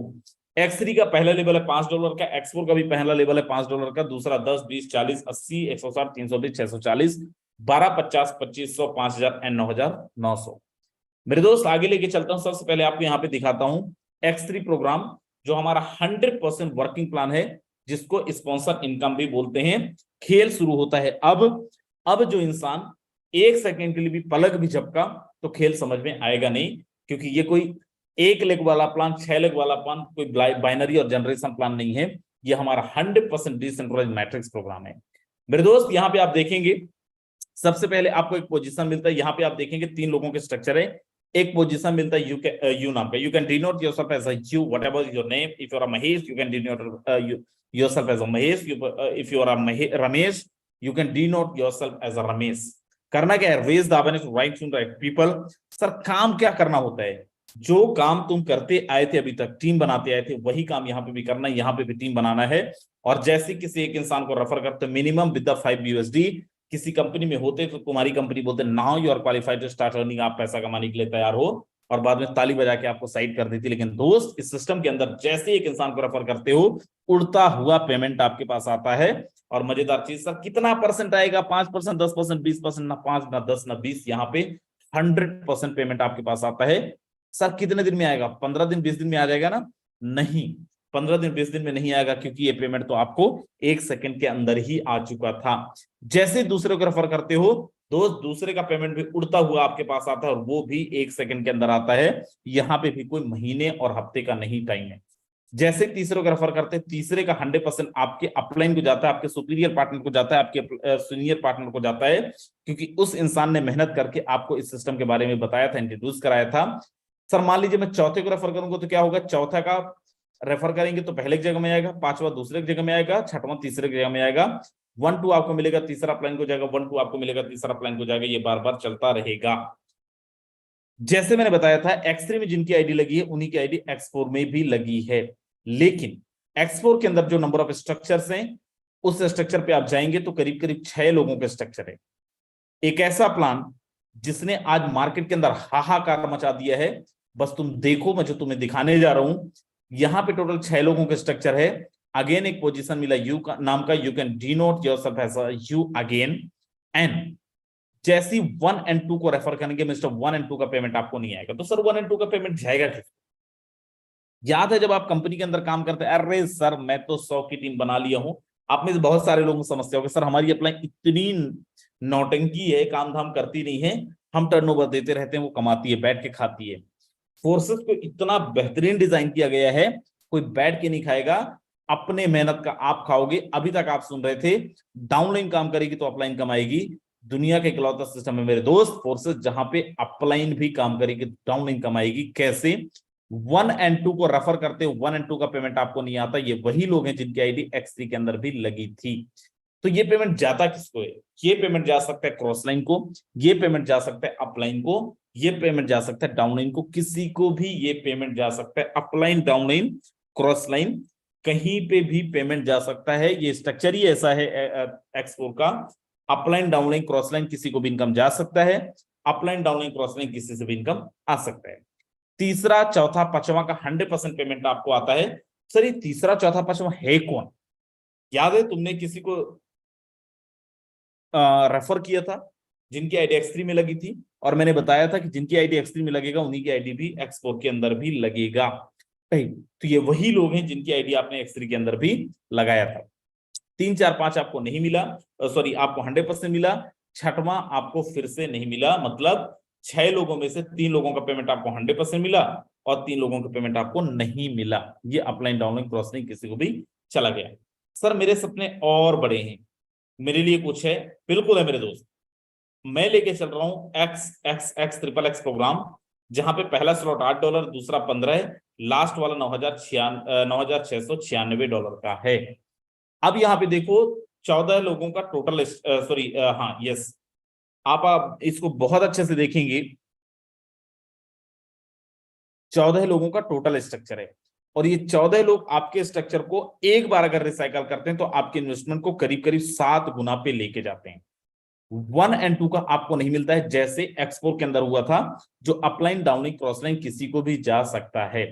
X3 का पहला लेवल है $5 का, X4 का भी पहला लेवल है $5 का, दूसरा 10, 20, 40, 80, 160, 320, 640, 12, 50, 2500, 5000 एंड 9900। मेरे दोस्त आगे लेके चलता हूं। सबसे पहले आपको यहाँ पे दिखाता हूं X3 प्रोग्राम, जो हमारा 100% वर्किंग प्लान है, जिसको स्पॉन्सर इनकम भी बोलते हैं। खेल शुरू होता है अब जो इंसान 1 सेकंड के लिए भी पलक भी झपका तो खेल समझ में आएगा नहीं, क्योंकि ये कोई 1 लेग वाला प्लान, 6 लेग वाला प्लान, कोई बाइनरी और जनरेशन प्लान नहीं है। ये हमारा 100% डिसेंट्रलाइज्ड मैट्रिक्स प्रोग्राम है। मेरे दोस्त यहाँ पे आप देखेंगे सबसे पहले आपको एक पोजीशन मिलता है। यहाँ पे आप देखेंगे 3 लोगों के स्ट्रक्चर है। एक पोजीशन मिलता है यू नाम का, you can denote yourself as a U, whatever your name. If you are Mahesh you can denote yourself as a Mahesh. If you are a Ramesh, you can denote yourself as a Ramesh. करना क्या है? Raise the awareness, right to right people. Sir काम क्या करना होता है? जो काम तुम करते आए थे अभी तक, टीम बनाते आए थे, वही काम यहाँ पे भी करना है। यहाँ पे भी टीम बनाना है। और जैसे किसी एक इंसान को रेफर करते मिनिमम विद द 5 USD, किसी कंपनी में होते तो तुम्हारी कंपनी बोलते now you are qualified to start earning, आप पैसा कमाने के लिए तैयार हो, और बाद में ताली बजा के आपको साइड कर देती। लेकिन दोस्त इस सिस्टम के अंदर जैसे एक इंसान को रेफर करते हो, उड़ता हुआ पेमेंट आपके पास आता है। और मजेदार चीज, सर कितना परसेंट आएगा? 5%, 10%, 20%, ना 5, ना 10, ना 20। यहाँ पे 100% पेमेंट आपके पास आता है। सर कितने दिन में आएगा? 15 दिन, 20 दिन में आ जाएगा ना? नहीं, 15 दिन 20 दिन में नहीं आएगा, क्योंकि ये पेमेंट तो आपको 1 सेकंड के अंदर ही आ चुका था। जैसे दूसरे को रेफर करते हो, दोस्त दूसरे का पेमेंट भी उड़ता हुआ आपके पास आता है, और वो भी 1 सेकंड के अंदर आता है। यहाँ पे भी कोई महीने और हफ्ते का नहीं टाइम है। जैसे तीसरे को रेफर करते हैं, तीसरे का 100% आपके अपलाइन को जाता है, आपके सुपीरियर पार्टनर को जाता है, आपके सीनियर पार्टनर को जाता है, क्योंकि उस इंसान ने मेहनत करके आपको इस सिस्टम के बारे में बताया था, इंट्रोड्यूस कराया था। सर मान लीजिए मैं चौथे को रेफर करूंगा तो क्या होगा? चौथा का रेफर करेंगे तो पहले की जगह में आएगा, 5वां दूसरे की जगह में आएगा, 6वां तीसरे की जगह में आएगा, 1 2 आपको मिलेगा, तीसरा प्लान को जाएगा, 1 2 आपको मिलेगा, तीसरा प्लान को जाएगा। ये बार बार चलता रहेगा। जैसे मैंने बताया था X3 में जिनकी आईडी लगी है, उन्हीं की आईडी X4 में भी लगी है। लेकिन X4 के अंदर जो नंबर ऑफ स्ट्रक्चर्स हैं, उस स्ट्रक्चर पे आप जाएंगे तो करीब करीब 6 लोगों के स्ट्रक्चर है। एक ऐसा प्लान जिसने आज मार्केट के अंदर हाहाकार मचा दिया है। बस तुम देखो, मैं जो तुम्हें दिखाने जा रहा हूं, यहां पे टोटल 6 लोगों के स्ट्रक्चर है। अगेन एक पोजीशन मिला यू का नाम का, you can denote yourself as a U again. And जैसी 1 एंड 2 को रेफर करेंगे, मिस्टर 1 एंड 2 का पेमेंट आपको नहीं आएगा। तो सर 1 एंड 2 का पेमेंट जाएगा किस? याद है जब आप कंपनी के अंदर काम करते हैं, अरे सर मैं तो 100 की टीम बना लिया हूं। आप में से बहुत सारे लोगों को समस्या होगी, सर हमारी अपलाइन इतनी नौटंकी है, काम धाम करती नहीं है, हम टर्नओवर देते रहते हैं, वो कमाती है, बैठ के खाती है। फोर्सेस को इतना बेहतरीन डिजाइन किया गया है, कोई बैठ के नहीं खाएगा, अपने मेहनत का आप खाओगे। अभी तक आप सुन रहे थे डाउनलाइन काम करेगी तो अपलाइन कमाएगी। दुनिया का इकलौता सिस्टम है मेरे दोस्त फोर्सेस, जहां पे अपलाइन भी काम करेगी, डाउनलाइन कमाएगी। कैसे? 1 एंड 2 को रेफर करते हो, 1 एंड 2 का पेमेंट आपको नहीं आता। ये वही लोग हैं जिनकी आईडी X3 के अंदर भी लगी थी। तो ये पेमेंट जाता किसको है? ये पेमेंट जा सकता है क्रॉस लाइन को, ये पेमेंट जा सकता है अपलाइन को, ये पेमेंट जा सकता है डाउनलाइन को। किसी को भी ये पेमेंट जा सकता है, अपलाइन, डाउनलाइन, क्रॉस लाइन, कहीं पे भी पेमेंट जा सकता है। ये स्ट्रक्चर ही ऐसा है X4 का। अपलाइन, डाउनलाइन, क्रॉस लाइन, किसी को भी इनकम जा सकता है। अपलाइन, डाउनलाइन, क्रॉस लाइन, किसी से भी इनकम आ सकता है। तीसरा चौथा पांचवा का 100% पेमेंट आपको आता है। सर ये तीसरा चौथा पांचवा है कौन? याद है तुमने किसी को रेफर किया था जिनकी आईडी X3 में लगी थी, और मैंने बताया था कि जिनकी आईडी X3 में लगेगा उन्हीं की आईडी भी X4 के अंदर भी लगेगा। तो ये वही लोग हैं जिनकी आईडी आपने X3 के अंदर भी लगाया था। 3 4 5 आपको नहीं मिला, सॉरी आपको 100% मिला, छठवां आपको फिर से नहीं मिला, मतलब 6 लोगों में से 3 लोगों का पेमेंट आपको 100% मिला और 3 लोगों का पेमेंट आपको नहीं मिला। ये अपलाइन डाउनलाइन क्रॉसलाइन किसी को भी चला गया। सर मेरे सपने और बड़े हैं, मेरे लिए कुछ है, बिल्कुल है मेरे दोस्त। मैं लेके चल रहा हूं XXX प्रोग्राम, जहां पे पहला स्लॉट $8, दूसरा 15 है, लास्ट वाला $9,696 का है। अब यहाँ पे देखो 14 लोगों का टोटल, सॉरी हाँ यस, आप इसको बहुत अच्छे से देखेंगे, 14 लोगों का टोटल स्ट्रक्चर है, और ये 14 लोग आपके स्ट्रक्चर को एक बार अगर रिसाइकल करते हैं तो आपके इन्वेस्टमेंट को करीब करीब 7 गुना पे लेके जाते हैं। 1 एंड 2 का आपको नहीं मिलता है, जैसे X4 के अंदर हुआ था, जो अपलाइन डाउनलाइन क्रॉसलाइन किसी को भी जा सकता है।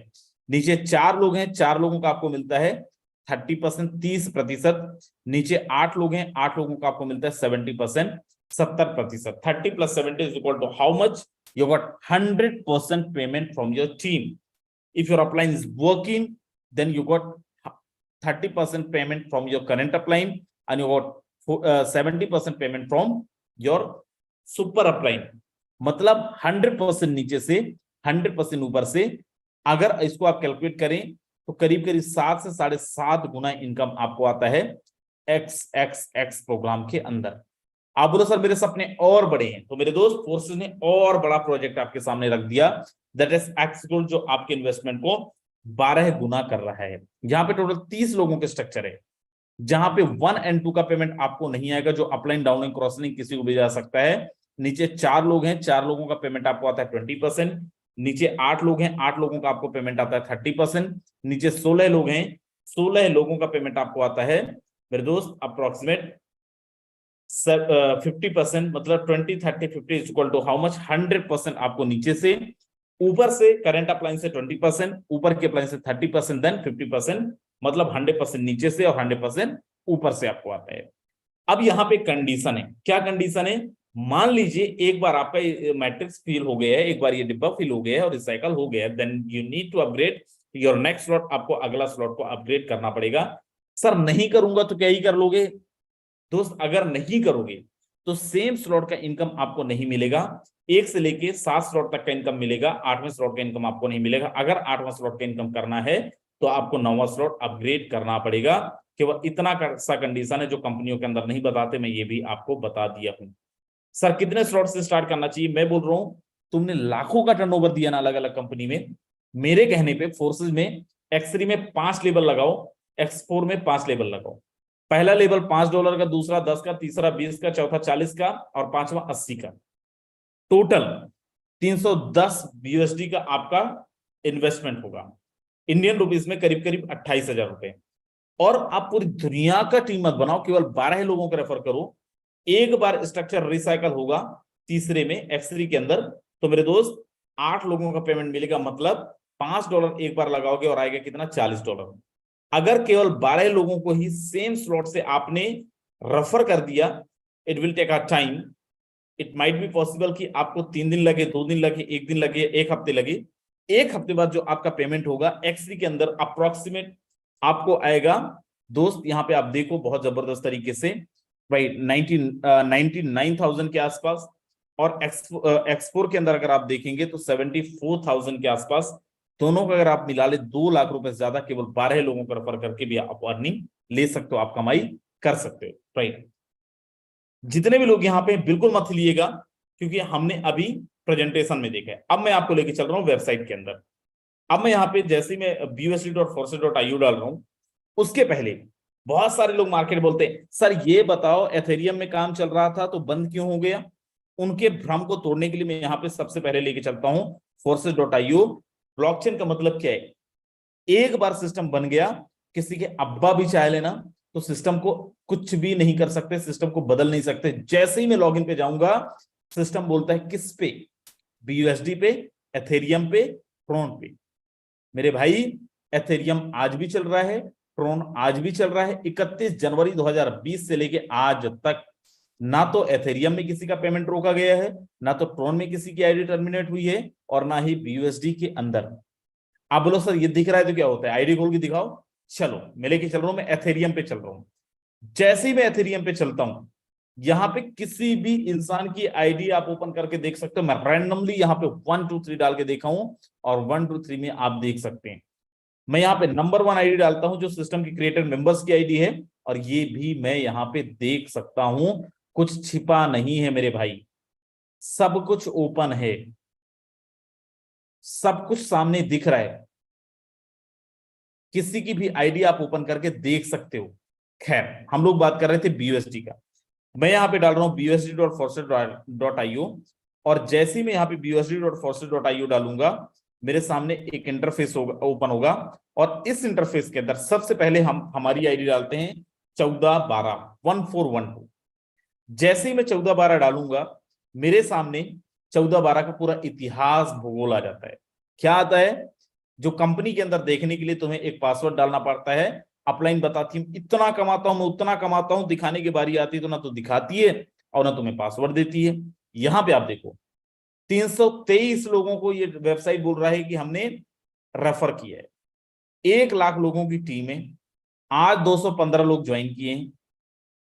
नीचे 4 लोग हैं, 4 लोगों का आपको मिलता है 30%, 30%। नीचे 8 लोग हैं, 8 लोगों का आपको मिलता है 70%, 70%। 30 + 70 is equal to how much? You got 100% payment from your team. If your upline is working, then you got 30% payment from your current upline, and you got 70% payment from your super upline. मतलब 100% नीचे से 100% ऊपर से अगर इसको आप calculate करें तो करीब करीब 7 से 7.5 गुना इनकम आपको आता है XXX प्रोग्राम के अंदर। आप बोलो सर मेरे सपने और बड़े हैं, तो मेरे दोस्त फोर्सेस ने और बड़ा प्रोजेक्ट आपके सामने रख दिया, दैट इज एक्सगोल्ड, जो आपके इन्वेस्टमेंट को 12 गुना कर रहा है। यहाँ पे टोटल 30 लोगों के स्ट्रक्चर है, जहां पे 1 एंड 2 का पेमेंट आपको नहीं आएगा, जो अपलाइन डाउनलाइन क्रॉसलाइन किसी को भी जा सकता है। नीचे 4 लोग हैं, 4 लोगों का पेमेंट आपको आता है 20%। नीचे 8 लोग हैं, 8 लोगों का आपको पेमेंट आता है 30%। नीचे 16 लोग हैं, 16 लोगों का पेमेंट आपको आता है मेरे दोस्त अप्रोक्सीमेट 50%, मतलब 20 30 50 is equal to how much? 100% आपको नीचे से, ऊपर से करंट अप्लायंस से 20%, ऊपर के अप्लायंस से 30%, देन 50%, मतलब 100% नीचे से और 100% ऊपर से आपको आता है। अब यहाँ पे कंडीशन है, क्या कंडीशन है? मान लीजिए एक बार आपका मैट्रिक्स फिल हो गया है, एक बार ये डिब्बा फिल हो गया है और रिसाइकल हो गया है, then you need to upgrade your next slot. आपको अगला स्लॉट को अपग्रेड करना पड़ेगा। सर नहीं करूंगा तो क्या ही कर लोगे? दोस्त अगर नहीं करोगे तो सेम स्लॉट का इनकम आपको नहीं मिलेगा, 1 से लेके 7 स्लॉट तक का इनकम मिलेगा, 8वें स्लॉट का इनकम आपको नहीं मिलेगा। अगर 8वां स्लॉट का इनकम करना है तो आपको 9वां स्लॉट अपग्रेड करना पड़ेगा। केवल इतना सा कंडीशन है जो कंपनियों के अंदर नहीं बताते, मैं ये भी आपको बता दिया हूं। सर कितने स्लॉट से स्टार्ट करना चाहिए? मैं बोल रहा हूं तुमने लाखों का टर्नओवर दिया ना अलग अलग कंपनी में, मेरे कहने पे फोर्सेस में X3 में 5 लेबल लगाओ, X4 में 5 लेबल लगाओ। पहला लेवल $5 का, दूसरा 10 का, तीसरा 20 का, चौथा 40 का और पांचवा 80 का। टोटल 310 USD का आपका इन्वेस्टमेंट होगा, इंडियन रुपीस में करीब करीब 28,000 रुपए। और आप पूरी दुनिया का टीम मत बनाओ, केवल 12 लोगों को रेफर करो। एक बार स्ट्रक्चर रिसाइकल होगा तीसरे में X3 के अंदर, तो मेरे दोस्त 8 लोगों का पेमेंट मिलेगा, मतलब $5 एक बार लगाओगे और आएगा कितना? $40। अगर केवल 12 लोगों को ही सेम स्लॉट से आपने रेफर कर दिया, it will take a time, it might be possible कि आपको 3 दिन लगे, 2 दिन लगे, 1 दिन लगे, 1 हफ्ते लगे। 1 हफ्ते बाद जो आपका पेमेंट होगा X3 के अंदर अप्रोक्सीमेट आपको आएगा दोस्त, यहाँ पे आप देखो बहुत जबरदस्त तरीके से भाई 99,000 के आसपास, और X4 के अंदर अगर आप देखेंगे तो 74,000 के आसपास। दोनों का अगर आप मिला ले 2 लाख रुपए से ज्यादा केवल 12 लोगों को रेफर करके भी आप अर्निंग ले सकते हो, आप कमाई कर सकते हो, राइट। जितने भी लोग यहाँ पे बिल्कुल मत लिएगा, क्योंकि हमने अभी प्रेजेंटेशन में देखा है। अब मैं आपको लेके चल रहा हूँ वेबसाइट के अंदर। अब मैं यहाँ पे जैसे मैं busd.forces.io डाल रहा हूँ, उसके पहले बहुत सारे लोग मार्केट बोलते हैं सर ये बताओ एथेरियम में काम चल रहा था तो बंद क्यों हो गया? उनके भ्रम को तोड़ने के लिए मैं यहाँ पे सबसे पहले लेके चलता हूँ forces.io। ब्लॉकचेन का मतलब क्या है? एक बार सिस्टम बन गया, किसी के अब्बा भी चाह लेना तो सिस्टम को कुछ भी नहीं कर सकते, सिस्टम को बदल नहीं सकते। जैसे ही मैं लॉगिन पे जाऊंगा, सिस्टम बोलता है किस पे? BUSD पे, एथेरियम पे ट्रोन पे। मेरे भाई एथेरियम आज भी चल रहा है, ट्रोन आज भी चल रहा है। 31 जनवरी 2020 से लेके आज तक ना तो एथेरियम में किसी का पेमेंट रोका गया है, ना तो ट्रोन में किसी की आईडी टर्मिनेट हुई है, और ना ही BUSD के अंदर। आप बोलो सर ये दिख रहा है तो क्या होता है, आईडी खोल के दिखाओ। चलो मैं लेके चल रहा हूं, मैं एथेरियम पे चल रहा हूं। जैसे ही मैं एथेरियम पे चलता हूं, यहां पे किसी भी इंसान की आईडी आप ओपन करके देख सकते हो। मैं रैंडमली यहां पे 1 2 3 डाल के देखा हूं, और 1 2 3 में आप देख सकते हैं मैं यहाँ पे नंबर 1 आईडी डालता हूं जो सिस्टम की क्रिएटेड मेंबर्स की आईडी है, और ये भी मैं यहाँ पे देख सकता हूं। कुछ छिपा नहीं है मेरे भाई, सब कुछ ओपन है, सब कुछ सामने दिख रहा है। किसी की भी आईडी आप ओपन करके देख सकते हो। खैर हम लोग बात कर रहे थे BUSD का। मैं यहाँ पे डाल रहा हूँ busd.faucet.io, और जैसे ही मैं यहाँ पे busd.faucet.io डालूंगा, मेरे सामने एक इंटरफेस होगा, ओपन होगा। और इस इंटरफेस के अंदर सबसे पहले हम हमारी आईडी डालते हैं 1412 जैसे ही मैं 1412 डालूंगा, मेरे सामने 1412 का पूरा इतिहास भूगोल आ जाता है। क्या आता है, जो कंपनी के अंदर देखने के लिए तुम्हें एक पासवर्ड डालना पड़ता है। अपलाइन बताती हूँ इतना कमाता हूं मैं, उतना कमाता हूं, दिखाने की बारी आती है तो ना तो दिखाती है और ना तुम्हें पासवर्ड देती है। यहां पे आप देखो 323 लोगों को ये वेबसाइट बोल रहा है कि हमने रेफर किया है। 1 लाख लोगों की टीम है, आज 215 लोग ज्वाइन किए हैं,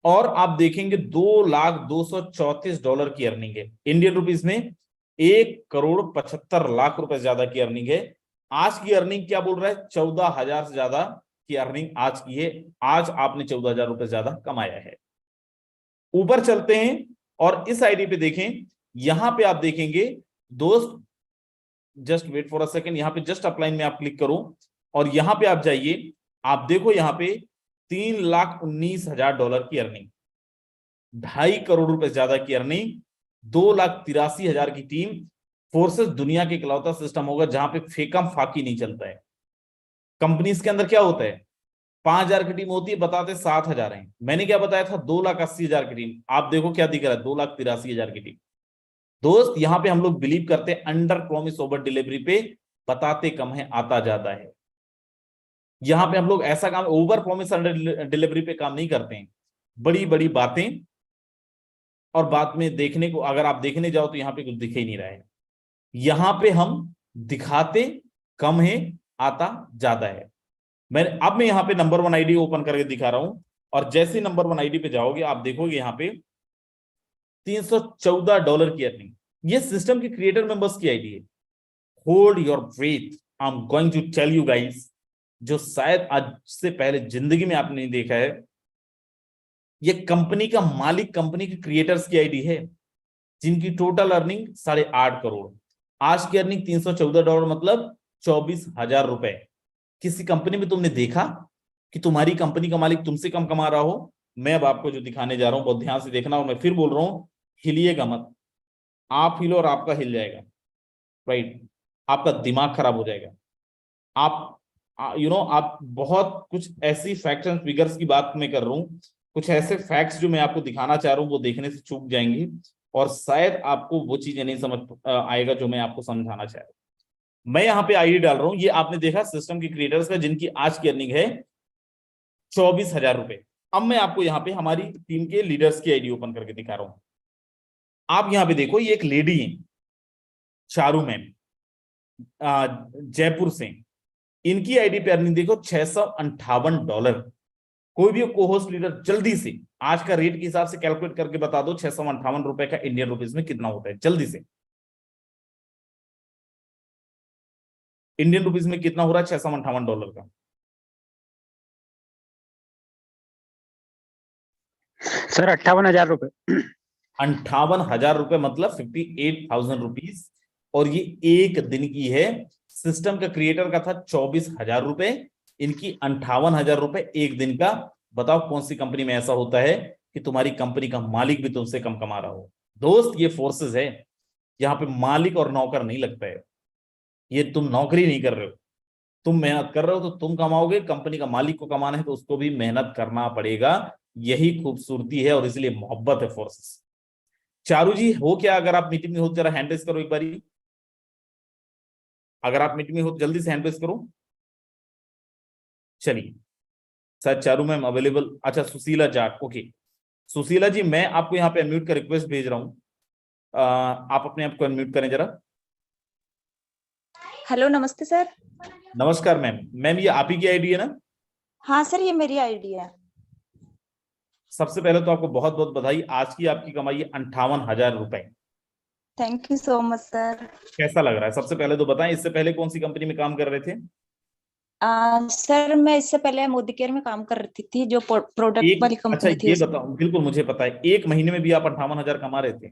और आप देखेंगे $2,234 की अर्निंग है। इंडियन रुपीस में 1,75 लाख रुपए ज्यादा की अर्निंग है। आज की अर्निंग क्या बोल रहा है, 14,000 से ज्यादा की अर्निंग आज की है। आज आपने 14,000 रुपए ज्यादा कमाया है। ऊपर चलते हैं और इस आईडी पे देखें, यहां पे आप देखेंगे दोस्त, just wait for a second, यहां पे जस्ट अपलाइन में आप क्लिक करो और यहां पे आप जाइए। आप देखो यहां पे $3,19,000 की अर्निंग, 2.5 करोड़ रुपए ज्यादा की अर्निंग, 2,83,000 की टीम। फोर्सेस दुनिया के इकलौता सिस्टम होगा जहां पे फेकम फाकी नहीं चलता है। कंपनीज के अंदर क्या होता है, 5,000 की टीम होती है, बताते 7,000 है। मैंने क्या बताया था, 2,80,000 की टीम। आप देखो क्या दिख रहा है, 2,83,000 की टीम। दोस्त यहाँ पे हम लोग बिलीव करते हैं अंडर प्रॉमिस ओवर डिलीवरी पे, बताते कम है आता ज्यादा है। यहाँ पे हम लोग ऐसा काम ओवर प्रॉमिस अंडर डिलीवरी पे काम नहीं करते हैं। बड़ी बड़ी बातें और बात में देखने को, अगर आप देखने जाओ तो यहाँ पे कुछ दिख ही नहीं रहा है। यहाँ पे हम दिखाते कम है, आता ज्यादा है। मैं यहाँ पे नंबर 1 आईडी ओपन करके दिखा रहा हूं, और जैसे नंबर 1 आईडी पे जाओगे आप देखोगे यहाँ पे $314 की अर्निंग। ये सिस्टम के क्रिएटर मेंबर्स की आईडी है। Hold your breath, I am going to tell you guys, जो शायद आज से पहले जिंदगी में आपने नहीं देखा है। ये कंपनी का मालिक, कंपनी के क्रिएटर्स की आईडी है, जिनकी टोटल अर्निंग 8.5 करोड़। आज की अर्निंग $314 मतलब 24,000 रुपए। किसी कंपनी में तुमने देखा कि तुम्हारी कंपनी का मालिक तुमसे कम कमा रहा हो? मैं अब आपको जो दिखाने जा रहा हूं बहुत ध्यान से देखना, और मैं फिर बोल रहा हूं हिलिएगा मत। आप हिलो और आपका हिल जाएगा, राइट? आपका दिमाग खराब हो जाएगा। आप आप बहुत कुछ ऐसी फैक्ट्स एंड फिगर्स की बात मैं कर रहा हूँ, कुछ ऐसे फैक्ट्स जो मैं आपको दिखाना चाह रहा हूँ वो देखने से चूक जाएंगी, और शायद आपको वो चीजें नहीं समझ आएगा जो मैं आपको समझाना चाह रहा हूँ। मैं यहाँ पे आईडी डाल रहा हूँ, ये आपने देखा सिस्टम की क्रिएटर्स का, जिनकी आज की अर्निंग है 24,000 रुपए। अब मैं आपको यहाँ पे हमारी टीम के लीडर्स की आईडी ओपन करके दिखा रहा हूँ। आप यहाँ पे देखो, ये एक लेडी है, चारू मैम, जयपुर से। इनकी आईडी पे अर्निंग देखो $658। कोई भी कोहोस्ट लीडर जल्दी से आज का रेट के हिसाब से कैलकुलेट करके बता दो, $658 का इंडियन रुपीज में कितना होता है, जल्दी से। इंडियन रुपीज में कितना हो रहा है $658 का? सर 58,000 रुपए। 58,000 रुपए मतलब 58,000 रुपीज। और ये एक दिन की है। सिस्टम का क्रिएटर का था 24,000 रुपए, इनकी 58,000 रुपए एक दिन का। बताओ कौन सी कंपनी में ऐसा होता है कि तुम्हारी कंपनी का मालिक भी तुमसे कम कमा रहा हो? दोस्त ये फोर्सेस है, यहाँ पे मालिक और नौकर नहीं लगता है। ये तुम नौकरी नहीं कर रहे हो, तुम मेहनत कर रहे हो तो तुम कमाओगे। कंपनी का मालिक को कमाना है तो उसको भी मेहनत करना पड़ेगा। यही खूबसूरती है और इसलिए मोहब्बत है फोर्सेस। चारू जी हो क्या, अगर आप मीटिंग में हो जरा हैंड रेज करो एक बारी। अगर आप मीटिंग में हो तो जल्दी से हैंड रेज करो। चलिए सर, चारू मैम अवेलेबल, अच्छा सुशीला जाट, ओके। सुशीला जी मैं आपको यहाँ पे अनम्यूट का रिक्वेस्ट भेज रहा हूँ, आप अपने आप को अनम्यूट करें जरा। हेलो, नमस्ते सर। नमस्कार मैम। मैम ये आप ही की आईडी है ना? हाँ सर, ये मेरी आईडी है। सबसे पहले तो आपको बहुत बहुत बधाई, आज की आपकी कमाई है 58,000 रुपए। Thank you so much sir. कैसा लग रहा है सबसे पहले तो बताएं, इससे पहले कौन सी कंपनी में काम कर रहे थे? सर मैं इससे पहले मोदी केयर में काम कर रही थी, जो प्रोडक्ट वाली अच्छा कंपनी थी ये उसमें। बताओ, बिल्कुल मुझे पता है, एक महीने में भी आप 58,000 कमा रहे थे?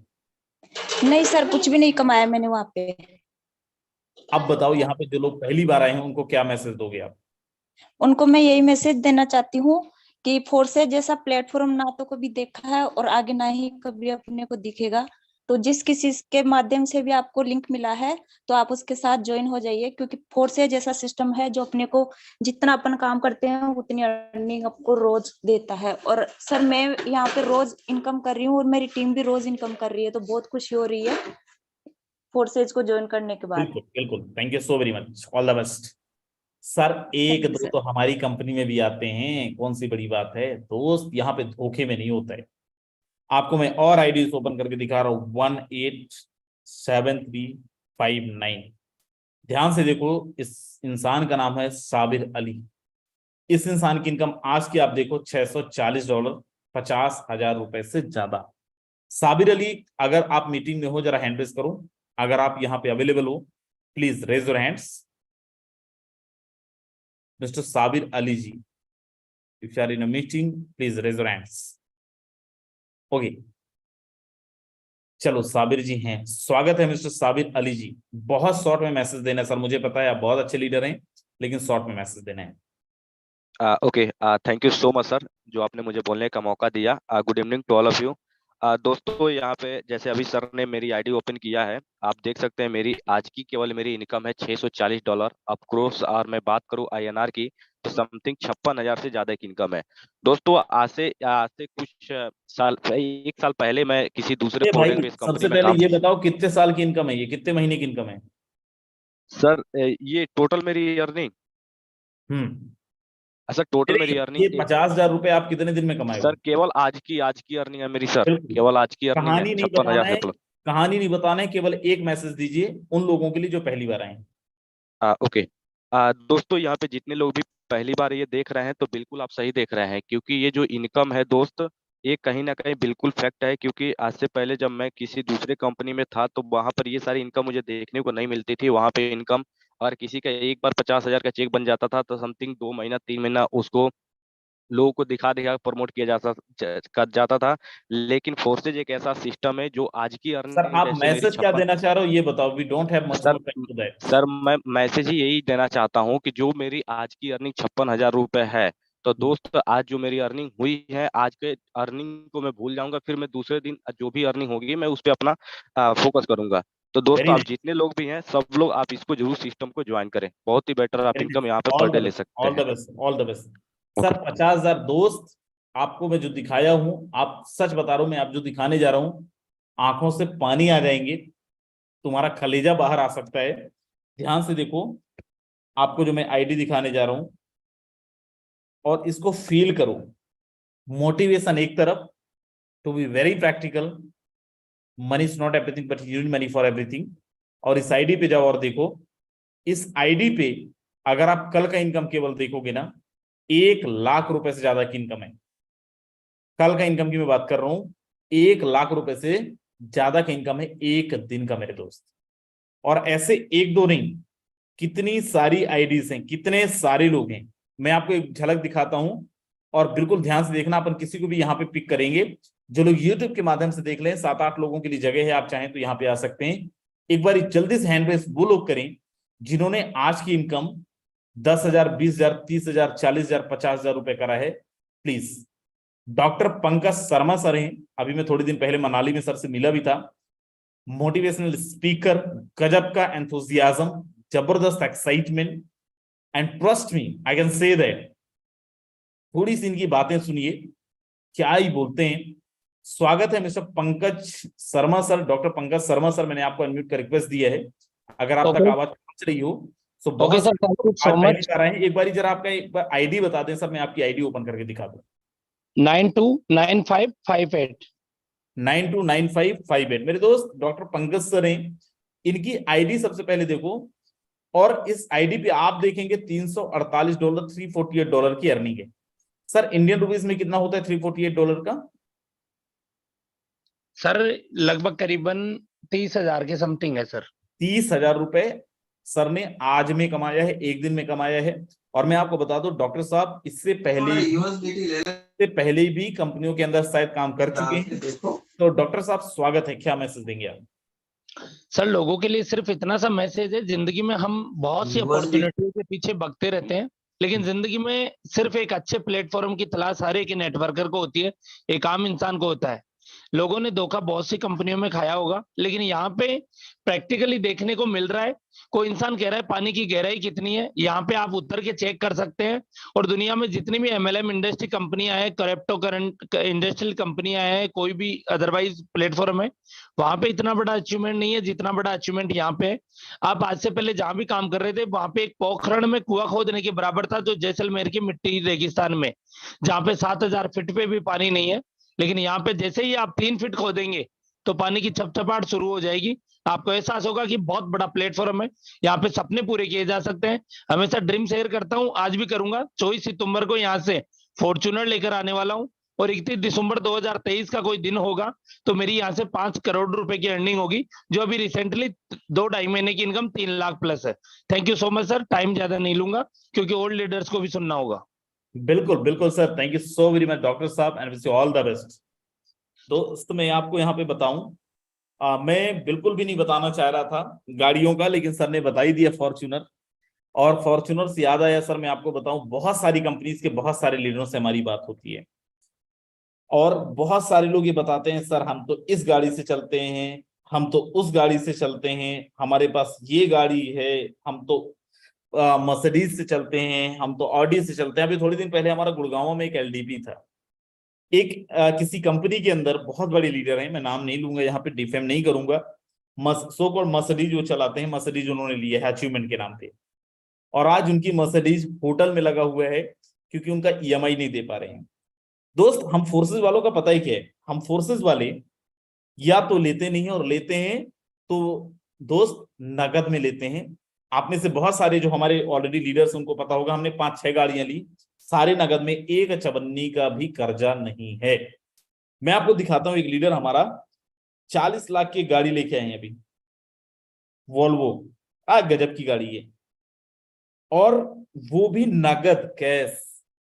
नहीं सर, कुछ भी नहीं कमाया मैंने वहां पे। अब बताओ यहाँ पे जो लोग पहली बार आए हैं उनको क्या मैसेज दोगे आप? उनको मैं यही मैसेज देना चाहती हूँ कि फोर्सेज जैसा प्लेटफॉर्म ना तो कभी देखा है और आगे ना ही कभी अपने को दिखेगा। तो जिस किसी के माध्यम से भी आपको लिंक मिला है तो आप उसके साथ ज्वाइन हो जाइए, क्योंकि फोर्सेज जैसा सिस्टम है जो अपने को जितना अपन काम करते हैं उतनी अर्निंग आपको रोज देता है। और सर मैं यहाँ पे रोज इनकम कर रही हूँ और मेरी टीम भी रोज इनकम कर रही है, तो बहुत खुशी हो रही है फोर्सेज को ज्वाइन करने के बाद। बिल्कुल बिल्कुल, thank you so very much, all the best. Sir एक थैंक यू दो सर। तो हमारी कंपनी में भी आते हैं, कौन सी बड़ी बात है दोस्त, यहाँ पे धोखे में नहीं होता है। आपको मैं और आईडीज ओपन करके दिखा रहा हूँ, 187359। ध्यान से देखो, इस इंसान का नाम है साबिर अली। इस इंसान की इनकम आज की आप देखो $640, 50,000 रुपए से ज्यादा। साबिर अली, अगर आप मीटिंग में हो जरा हैंड रेज करो, अगर आप यहाँ पे अवेलेबल हो please raise your hands. Mister Sabir Ali ji, if you are in a meeting please raise your hands. Okay, चलो साबिर जी हैं, स्वागत है मिस्टर साबिर अली जी। बहुत शॉर्ट में मैसेज देना है सर, मुझे पता है आप बहुत अच्छे लीडर हैं, लेकिन शॉर्ट में मैसेज देना है। Okay, thank you so much sir, जो आपने मुझे बोलने का मौका दिया। Good evening to all of you. दोस्तों, यहाँ पे जैसे अभी सर ने मेरी आईडी ओपन किया है, आप देख सकते हैं मेरी आज की केवल मेरी इनकम है $640। अब क्रोस और मैं बात करूँ INR की तो समथिंग 56,000 से ज्यादा की इनकम है। दोस्तों, आज से कुछ साल, 1 साल पहले मैं किसी दूसरे ए भाई, फॉरेन बेस्ड कंपनी सबसे में पहले काम। ये बताओ कितने साल की इनकम है, ये कितने महीने की इनकम है? सर ये टोटल मेरी अर्निंग, हम्म। सर टोटल चलिए, मेरी ये अर्निंग 50,000 रुपए आप कितने दिन में कमाए सर हो? केवल आज की अर्निंग है मेरी सर, बिल्कुल। केवल आज की अर्निंग है कहानी नहीं 56,000 बताना से है, प्लस। कहानी नहीं बताना है, केवल एक मैसेज दीजिए उन लोगों के लिए जो पहली बार आए हैं। ओके। दोस्तों, यहाँ पे जितने लोग भी पहली बार ये देख रहे हैं तो बिल्कुल आप सही देख रहे हैं, क्योंकि ये जो इनकम है दोस्त, ये कहीं ना कहीं बिल्कुल फैक्ट है। क्योंकि आज से पहले जब मैं किसी दूसरे कंपनी में था तो वहां पर ये सारी इनकम मुझे देखने को नहीं मिलती थी। वहां पे इनकम, और किसी का एक बार 50,000 का चेक बन जाता था तो समथिंग 2 महीना 3 महीना उसको लोगों को दिखा दिखा प्रमोट किया कर जाता था। लेकिन फोर्सेज एक ऐसा सिस्टम है जो आज की सर अर्निंग आप जैसे मेरी मैसेज क्या 56। देना चाह रहे हो ये बताओ, we don't have much sir more time to that. Sir मैं मैसेज ही यही देना चाहता हूँ कि जो मेरी आज की अर्निंग 56,000 रुपए है, तो दोस्त आज जो मेरी अर्निंग हुई है, आज के अर्निंग को मैं भूल जाऊंगा, फिर मैं दूसरे दिन जो भी अर्निंग होगी मैं उस पर अपना फोकस करूंगा। तो वेरी दोस्तों, आप नाइस, जितने लोग भी हैं सब लोग आप इसको जरूर सिस्टम को ज्वाइन करें, बहुत ही बेटर आप वेरी इनकम नाइस, यहाँ पे पर ऑल डे द ले बेस्ट, सकते ऑल हैं। The best, all the best. Okay. Sir 50,000 दोस्त, आपको मैं जो दिखाया हूं, आप सच बता रहा हूं, मैं आप जो दिखाने जा रहा हूं, आंखों से पानी आ जाएंगे, तुम्हारा कलेजा बाहर आ सकता है। ध्यान से देखो, आपको जो मैं आईडी दिखाने जा रहा हूं और इसको फील करो। मोटिवेशन एक तरफ, to be very practical, money is not everything but you need money for everything. और इस आईडी पे जाओ और देखो, इस आईडी पे अगर आप कल का इनकम केवल देखोगे ना, 1 लाख रुपए से ज्यादा की इनकम है। कल का इनकम की मैं बात कर रहा हूं, 1 लाख रुपए से ज्यादा का इनकम है एक दिन का मेरे दोस्त। और ऐसे एक दो नहीं, कितनी सारी आईडीज हैं, कितने सारे लोग हैं। मैं आपको एक झलक दिखाता हूं और बिल्कुल ध्यान से देखना, अपन किसी को भी यहाँ पे पिक करेंगे। जो लोग यूट्यूब के माध्यम से देख लें, 7-8 लोगों के लिए जगह है, आप चाहें तो यहाँ पे आ सकते हैं। एक बार जल्दी से हैंड रेस वो लोग करें जिन्होंने आज की इनकम 10,000, 20,000, 30,000, 40,000, 50,000 रुपए करा है, please. Doctor Pankaj Sharma sir हैं, अभी मैं थोड़ी दिन पहले मनाली में सर से मिला भी था। मोटिवेशनल स्पीकर, गजब का एंथुजियाज्म, जबरदस्त excitement, and trust me I can say that. थोड़ी सी इनकी बातें सुनिए, क्या ही बोलते हैं। स्वागत है mister Pankaj Sharma sir, doctor Pankaj Sharma sir, मैंने आपको अनम्यूट का रिक्वेस्ट दिया है। अगर आप तक आवाज पहुंच रही हो तो ओके बहुत सर, थैंक यू आज सो पहली मच। बार आए हैं। एक बार जरा आपका एक बार आईडी बता दें सर, मैं आपकी आईडी ओपन करके दिखा दूं। 929558। 929558। मेरे दोस्त डॉक्टर पंकज सर हैं, इनकी आईडी सबसे पहले देखो, और इस आईडी पे आप देखेंगे $348, $348 की अर्निंग है। सर इंडियन रुपीज में कितना होता है $348 का? सर लगभग करीबन 30,000 के समथिंग है सर। 30,000 रुपए सर ने आज में कमाया है, एक दिन में कमाया है। और मैं आपको बता दूं डॉक्टर साहब इससे पहले भी कंपनियों के अंदर शायद काम कर चुके हैं। तो डॉक्टर साहब स्वागत है, क्या मैसेज देंगे आप? सर लोगों के लिए सिर्फ इतना सा मैसेज है, जिंदगी में हम बहुत सी अपॉर्चुनिटियों के पीछे भागते रहते हैं, लेकिन जिंदगी में सिर्फ एक अच्छे प्लेटफॉर्म की तलाश हर एक नेटवर्कर को होती है, एक आम इंसान को होता है। लोगों ने धोखा बहुत सी कंपनियों में खाया होगा, लेकिन यहाँ पे प्रैक्टिकली देखने को मिल रहा है। कोई इंसान कह रहा है पानी की गहराई कितनी है, यहाँ पे आप उतर के चेक कर सकते हैं। और दुनिया में जितनी भी एमएलएम इंडस्ट्री कंपनियां हैं, क्रिप्टो करंट इंडस्ट्रियल कंपनियां हैं, कोई भी अदरवाइज प्लेटफॉर्म है, वहां पे इतना बड़ा अचीवमेंट नहीं है जितना बड़ा अचीवमेंट यहाँ पे है। आप आज से पहले जहां भी काम कर रहे थे, वहां पे एक पोखरण में कुआं खोदने के बराबर था, जो जैसलमेर की मिट्टी रेगिस्तान में, जहाँ पे 7,000 फीट पे भी पानी नहीं है। लेकिन यहाँ पे जैसे ही आप 3 फीट खोदेंगे तो पानी की छपछपाहट शुरू हो जाएगी। आपको एहसास होगा कि बहुत बड़ा प्लेटफॉर्म है, यहाँ पे सपने पूरे किए जा सकते हैं। हमेशा ड्रीम शेयर करता हूँ, आज भी करूंगा। 24 सितंबर को यहाँ से फॉर्च्यूनर लेकर आने वाला हूँ, और 31 दिसंबर 2023 का कोई दिन होगा तो मेरी यहाँ से 5 करोड़ रुपए की अर्निंग होगी, जो अभी रिसेंटली 2-2.5 महीने की इनकम 3 लाख प्लस है। Thank you so much sir, time ज्यादा नहीं लूंगा क्योंकि ओल्ड लीडर्स को भी सुनना होगा। बिल्कुल बिल्कुल sir, thank you so very much doctor साहब, and wish you all the best. दोस्त मैं आपको यहाँ पे बताऊं, मैं बिल्कुल भी नहीं बताना चाह रहा था गाड़ियों का, लेकिन सर ने बता ही दिया फॉर्च्यूनर। और फॉर्च्यूनर से याद आया सर, मैं आपको बताऊं बहुत सारी कंपनीज के बहुत सारे लीडरों से हमारी बात होती है, और बहुत सारे लोग ये बताते हैं सर हम तो इस गाड़ी से चलते हैं, हम तो उस गाड़ी से चलते हैं, हमारे पास ये गाड़ी है, हम तो मर्सिडीज से चलते हैं, हम तो ऑडी से चलते हैं। अभी थोड़े दिन पहले हमारा गुड़गांव में एक एलडीपी था, एक किसी कंपनी के अंदर बहुत बड़े लीडर हैं, मैं नाम नहीं लूंगा यहाँ पे, डिफेम नहीं करूंगा। सो कॉल्ड मर्सिडीज जो चलाते हैं, मर्सिडीज उन्होंने लिया है अचीवमेंट के नाम पे, और आज उनकी मर्सिडीज होटल में लगा हुआ है क्योंकि उनका ईएमआई नहीं दे पा रहे हैं। दोस्त हम फोर्सेस वालों का पता ही क्या है, हम फोर्सेस वाले या तो लेते नहीं है, और लेते हैं तो दोस्त नगद में लेते हैं। आप में से बहुत सारे जो हमारे ऑलरेडी लीडर्स उनको पता होगा, हमने 5-6 गाड़ियां ली, सारे नगद में, एक चवन्नी का भी कर्जा नहीं है। मैं आपको दिखाता हूं, एक लीडर हमारा 40 लाख की गाड़ी लेके आए हैं अभी, वॉल्वो, गजब की गाड़ी है, और वो भी नगद कैश।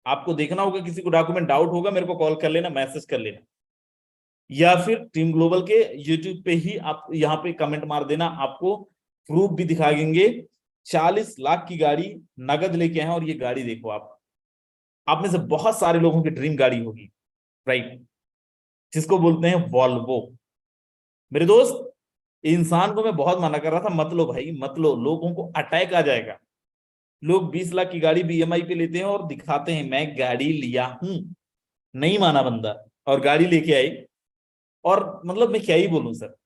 आपको देखना होगा, किसी को डॉक्यूमेंट डाउट होगा मेरे को कॉल कर लेना, मैसेज कर लेना, या फिर टीम ग्लोबल के यूट्यूब पे ही आप यहाँ पे कमेंट मार देना, आपको प्रूफ भी दिखा देंगे। 40 लाख की गाड़ी नगद लेके आए हैं, और ये गाड़ी देखो आप में से बहुत सारे लोगों की ड्रीम गाड़ी होगी, राइट, जिसको बोलते हैं वॉल्वो। मेरे दोस्त इंसान को मैं बहुत मना कर रहा था, मत लो भाई मत लो, लोगों को अटैक आ जाएगा। लोग 20 लाख की गाड़ी बीएमआई पे लेते हैं और दिखाते हैं मैं गाड़ी लिया हूं, नहीं माना बंदा, और गाड़ी लेके आई। और मतलब मैं क्या ही बोलूं सर,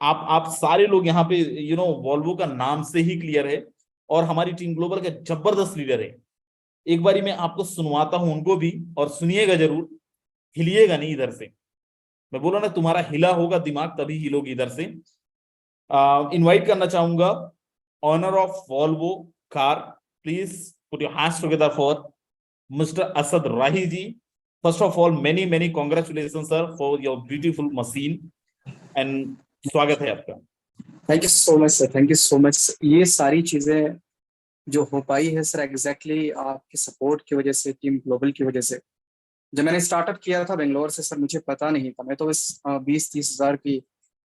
आप सारे लोग यहाँ पे वॉल्वो का नाम से ही क्लियर है, और हमारी टीम ग्लोबल का जबरदस्त लीडर है। एक बारी मैं आपको सुनवाता हूं उनको भी, और सुनिएगा जरूर, हिलिएगा नहीं इधर से। मैं बोला ना, तुम्हारा हिला होगा दिमाग तभी हिलोगी इधर से। इनवाइट करना चाहूंगा owner of Volvo car, please put your hands together for mister Asad Rahi ji. First of all many congratulation sir for your beautiful machine, and स्वागत है आपका। Thank you so much sir, thank you so much. ये सारी चीजें जो हो पाई है sir exactly आपके सपोर्ट की वजह से, टीम ग्लोबल की वजह से। जब मैंने स्टार्टअप किया था बेंगलोर से सर, मुझे पता नहीं था, मैं तो इस 20-30 हज़ार की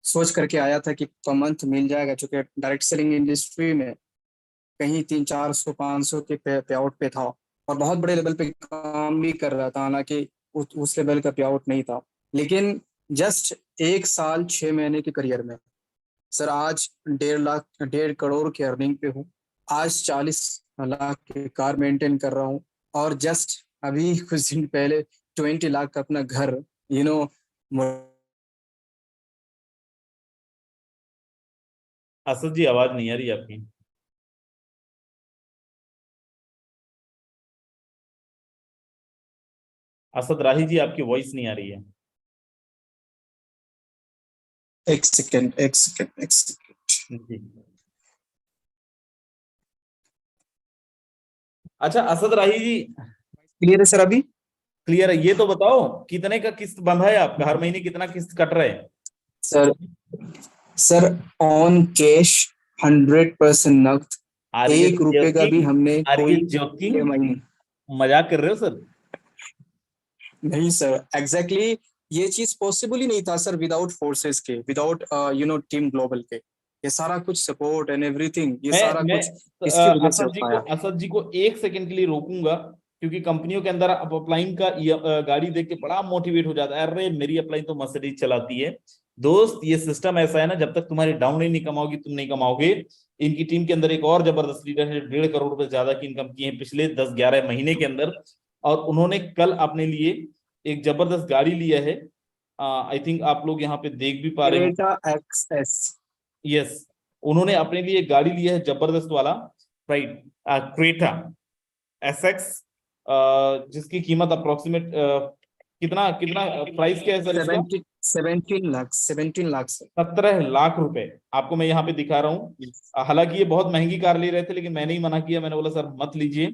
सोच करके आया था कि पर मंथ मिल जाएगा, चूंकि डायरेक्ट सेलिंग इंडस्ट्री में कहीं 300-400-500 के पे आउट पे था, और बहुत बड़े लेवल पे काम भी कर रहा था, हालांकि उस लेवल का पे आउट नहीं था। लेकिन जस्ट 1 साल 6 महीने के करियर में सर आज 1.5 करोड़ की अर्निंग पे हूँ। आज 40 लाख की कार मेंटेन कर रहा हूँ, और जस्ट अभी कुछ दिन पहले 20 लाख का अपना घर यू नो असद जी आवाज नहीं आ रही आपकी। असद राही जी आपकी वॉइस नहीं आ रही है। एक सेकेंड। जी अच्छा असद राही जी, क्लियर है सर अभी? क्लियर है। ये तो बताओ कितने का किस्त बंधा है आपका, हर महीने कितना किस्त कट रहा है? सर सर ऑन कैश 100% नकद, आर यू 1 रुपए का भी जोकिंग? हमने आर यू कोई जोकिंग? EMI नहीं। मजाक कर रहे हो सर? नहीं सर, एग्जैक्टली ये चीज पॉसिबल ही नहीं था सर विदाउट फोर्सेस के, विदाउट टीम ग्लोबल के। ये सारा कुछ सपोर्ट एंड एवरीथिंग, ये सारा मैं कुछ इसकी वजह से हो पाया। असद जी को एक सेकंड के लिए रोकूंगा, क्योंकि कंपनियों के अंदर अब अपलाइन का गाड़ी देख के बड़ा मोटिवेट हो जाता है, अरे मेरी अपलाइन तो मर्सिडीज चलाती है। दोस्त ये सिस्टम ऐसा है ना, जब तक तुम्हारी डाउनलाइन नहीं कमाओगी तुम नहीं कमाओगे। इनकी टीम के अंदर एक और जबरदस्त लीडर है, 1.5 करोड़ रुपए ज्यादा की इनकम की है पिछले 10-11 महीने के अंदर। और उन्होंने कल अपने लिए एक जबरदस्त गाड़ी लिया है। आई थिंक आप लोग यहाँ पे देख भी पा रहे हो। Creta XS। यस, उन्होंने अपने लिए एक गाड़ी लिया है जबरदस्त वाला, राइट, क्रेटा SX, जिसकी कीमत अप्रोक्सीमेट कितना कितना प्राइस क्या है सर इसका? 17 लाख सर। 17 लाख रुपए आपको मैं यहाँ पे दिखा रहा हूँ। हालांकि ये बहुत महंगी कार ले रहे थे, लेकिन मैंने ही मना किया, मैंने बोला सर मत लीजिए।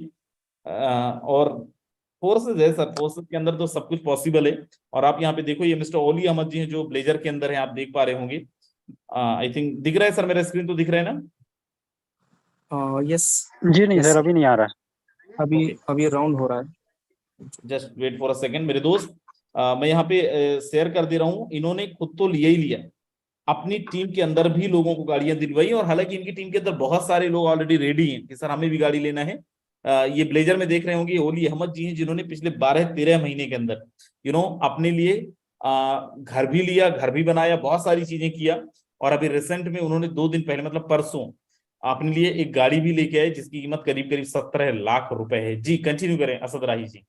और फोर्सेस है सर, फोर्सेस के अंदर तो सब कुछ पॉसिबल है। और आप यहाँ पे देखो, ये मिस्टर ओली अहमद जी हैं जो ब्लेजर के अंदर हैं, आप देख पा रहे होंगे। आई थिंक दिख रहा है सर, मेरा स्क्रीन तो दिख रहा है ना? यस। जी नहीं Yes, सर, अभी नहीं आ रहा है। अभी राउंड हो रहा है। Just wait for a second मेरे दोस्त। मैं यहाँ पे शेयर कर दे रहा हूँ। इन्होंने खुद तो लिया ही लिया, अपनी टीम के अंदर भी लोगों को गाड़ियां दिलवाई। और हालांकि इनकी टीम के अंदर बहुत सारे लोग ऑलरेडी रेडी हैं कि सर हमें भी गाड़ी लेना है। ये ब्लेजर में देख रहे होंगे, ओली अहमद जी हैं, जिन्होंने पिछले 12-13 महीने के अंदर अपने लिए घर भी लिया, घर भी बनाया, बहुत सारी चीजें किया। और अभी रिसेंट में उन्होंने 2 दिन पहले, मतलब परसों, अपने लिए एक गाड़ी भी लेके आए जिसकी कीमत करीब करीब 17 लाख रुपए है। जी कंटिन्यू करें Asad Rahi ji.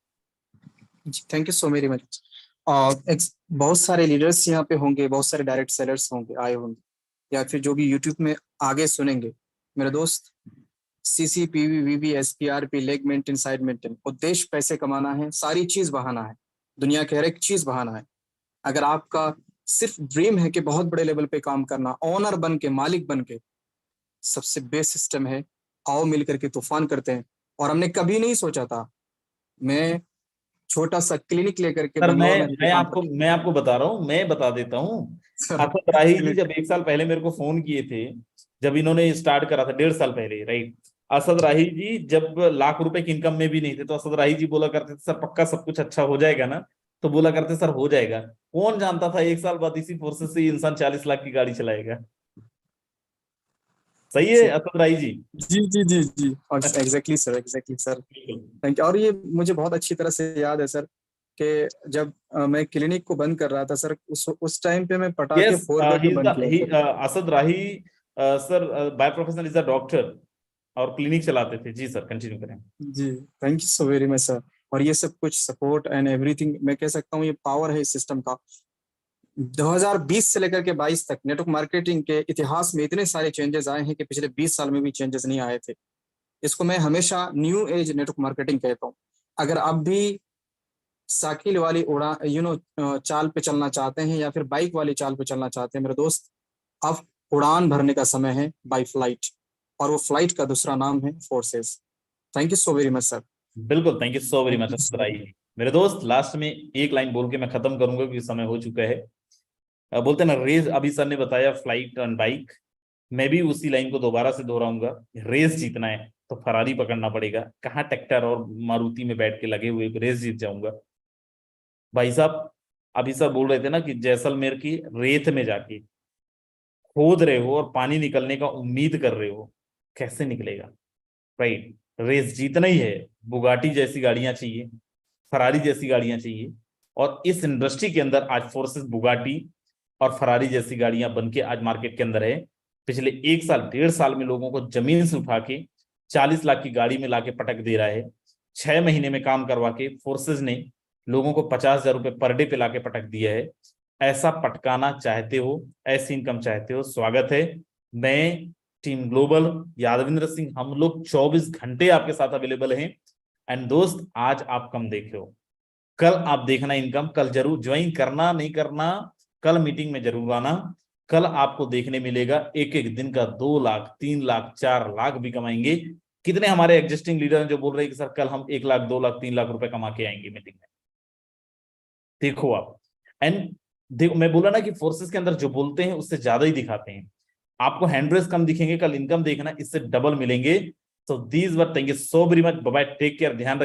Thank you so very much. बहुत सारे लीडर्स यहाँ पे होंगे, बहुत सारे डायरेक्ट सेलर्स होंगे, आए होंगे, या फिर जो भी यूट्यूब में आगे सुनेंगे। मेरे दोस्त, CCPV, VB, SPRP, leg maintain, side maintain, उद्देश्य पैसे कमाना है, सारी चीज बहाना है, दुनिया के हर एक चीज बहाना है। अगर आपका सिर्फ ड्रीम है कि बहुत बड़े लेवल पे काम करना, ऑनर बन के, मालिक बन के, सबसे बेस्ट सिस्टम है, आओ मिलकर के तूफान करते हैं। और हमने कभी नहीं सोचा था, मैं छोटा सा क्लिनिक लेकर के सर बेंगलोर में काम मैं आपको बता रहा हूँ, मैं बता देता हूँ। असद राही जी जब 1 साल पहले मेरे को फोन किए थे, जब इन्होंने स्टार्ट करा था 1.5 साल पहले, राइट, असद राही जी जब लाख रुपए की इनकम में भी नहीं थे, तो असद राही जी बोला करते थे सर पक्का सब कुछ अच्छा हो जाएगा ना? तो बोला करते सर हो जाएगा। कौन जानता था 1 साल बाद इसी फोर्सेस से इंसान 40 लाख की गाड़ी चलाएगा। सही है असद राही जी? जी एग्जैक्टली सर। Thank you. और ये मुझे बहुत अच्छी तरह से याद है सर कि जब मैं क्लिनिक को बंद कर रहा था सर, उस टाइम पे मैं पटाखे यस, फोड़ करके बंद किया था। Asad Rahi sir by profession is a doctor और क्लिनिक चलाते थे। जी सर कंटिन्यू करें। जी thank you so very much sir. और ये सब कुछ सपोर्ट एंड एवरीथिंग, मैं कह सकता हूँ ये पावर है इस सिस्टम का। 2020 से लेकर के 22 तक नेटवर्क मार्केटिंग के इतिहास में इतने सारे चेंजेस आए हैं कि पिछले 20 साल में भी चेंजेस नहीं आए थे। इसको मैं हमेशा न्यू एज नेटवर्क मार्केटिंग कहता हूँ। अगर आप भी साइकिल वाली चाल पे चलना चाहते हैं, या फिर बाइक वाली चाल पे चलना चाहते हैं, मेरे दोस्त, अब उड़ान भरने का समय है बाय फ्लाइट। और वो फ्लाइट का दूसरा नाम है forces. Thank you so very much sir. बिल्कुल, thank you so very much Asad Rahi ji. मेरे दोस्त लास्ट में एक लाइन बोल के मैं खत्म करूंगा क्योंकि समय हो चुका है। बोलते हैं ना रेस, अभी सर ने बताया फ्लाइट एंड बाइक, मैं भी उसी लाइन को दोबारा से दोहराऊंगा। रेस जीतना है तो फरारी पकड़ना पड़ेगा, कहाँ ट्रैक्टर और मारुति में बैठ के लगे हुए रेस जीत जाऊंगा। भाई साहब अभी सर बोल रहे थे ना कि जैसलमेर की रेत में जाके खोद रहे हो और पानी निकलने का उम्मीद कर रहे हो, कैसे निकलेगा? राइट, रेस जीतना ही है। बुगाटी जैसी गाड़ियां चाहिए, फरारी जैसी गाड़ियां चाहिए। और इस इंडस्ट्री के अंदर आज फोर्सेस बुगाटी और फरारी जैसी गाड़ियां बन के आज मार्केट के अंदर है। पिछले 1 साल 1.5 साल में लोगों को जमीन से उठा के 40 लाख की गाड़ी में लाके पटक दे रहा है। 6 महीने में काम करवा के फोर्सेस ने लोगों को 50,000 रुपए पर डे पे लाके पटक दिया है। ऐसा पटकाना चाहते हो, ऐसी इनकम चाहते हो, स्वागत है। मैं, टीम ग्लोबल, यादविंद्र सिंह, हम लोग 24 घंटे आपके साथ अवेलेबल हैं। एंड दोस्त, आज आप कम देखे हो, कल आप देखना इनकम, कल जरूर ज्वाइन करना, नहीं करना कल मीटिंग में जरूर आना। कल आपको देखने मिलेगा एक एक दिन का 2 लाख, 3 लाख, 4 लाख भी कमाएंगे। कितने हमारे एग्जिस्टिंग लीडर हैं जो बोल रहे हैं कि सर कल हम 1 लाख, 2 लाख, 3 लाख रुपए कमा के आएंगे मीटिंग में। देखो आप, एंड देखो, मैं बोला ना कि फोर्सेस के अंदर जो बोलते हैं उससे ज्यादा ही दिखाते हैं। आपको हैंड रेस कम दिखेंगे, कल इनकम देखना, इससे डबल मिलेंगे। So these were, thank you so very much, bye bye, take care, ध्यान रखिए।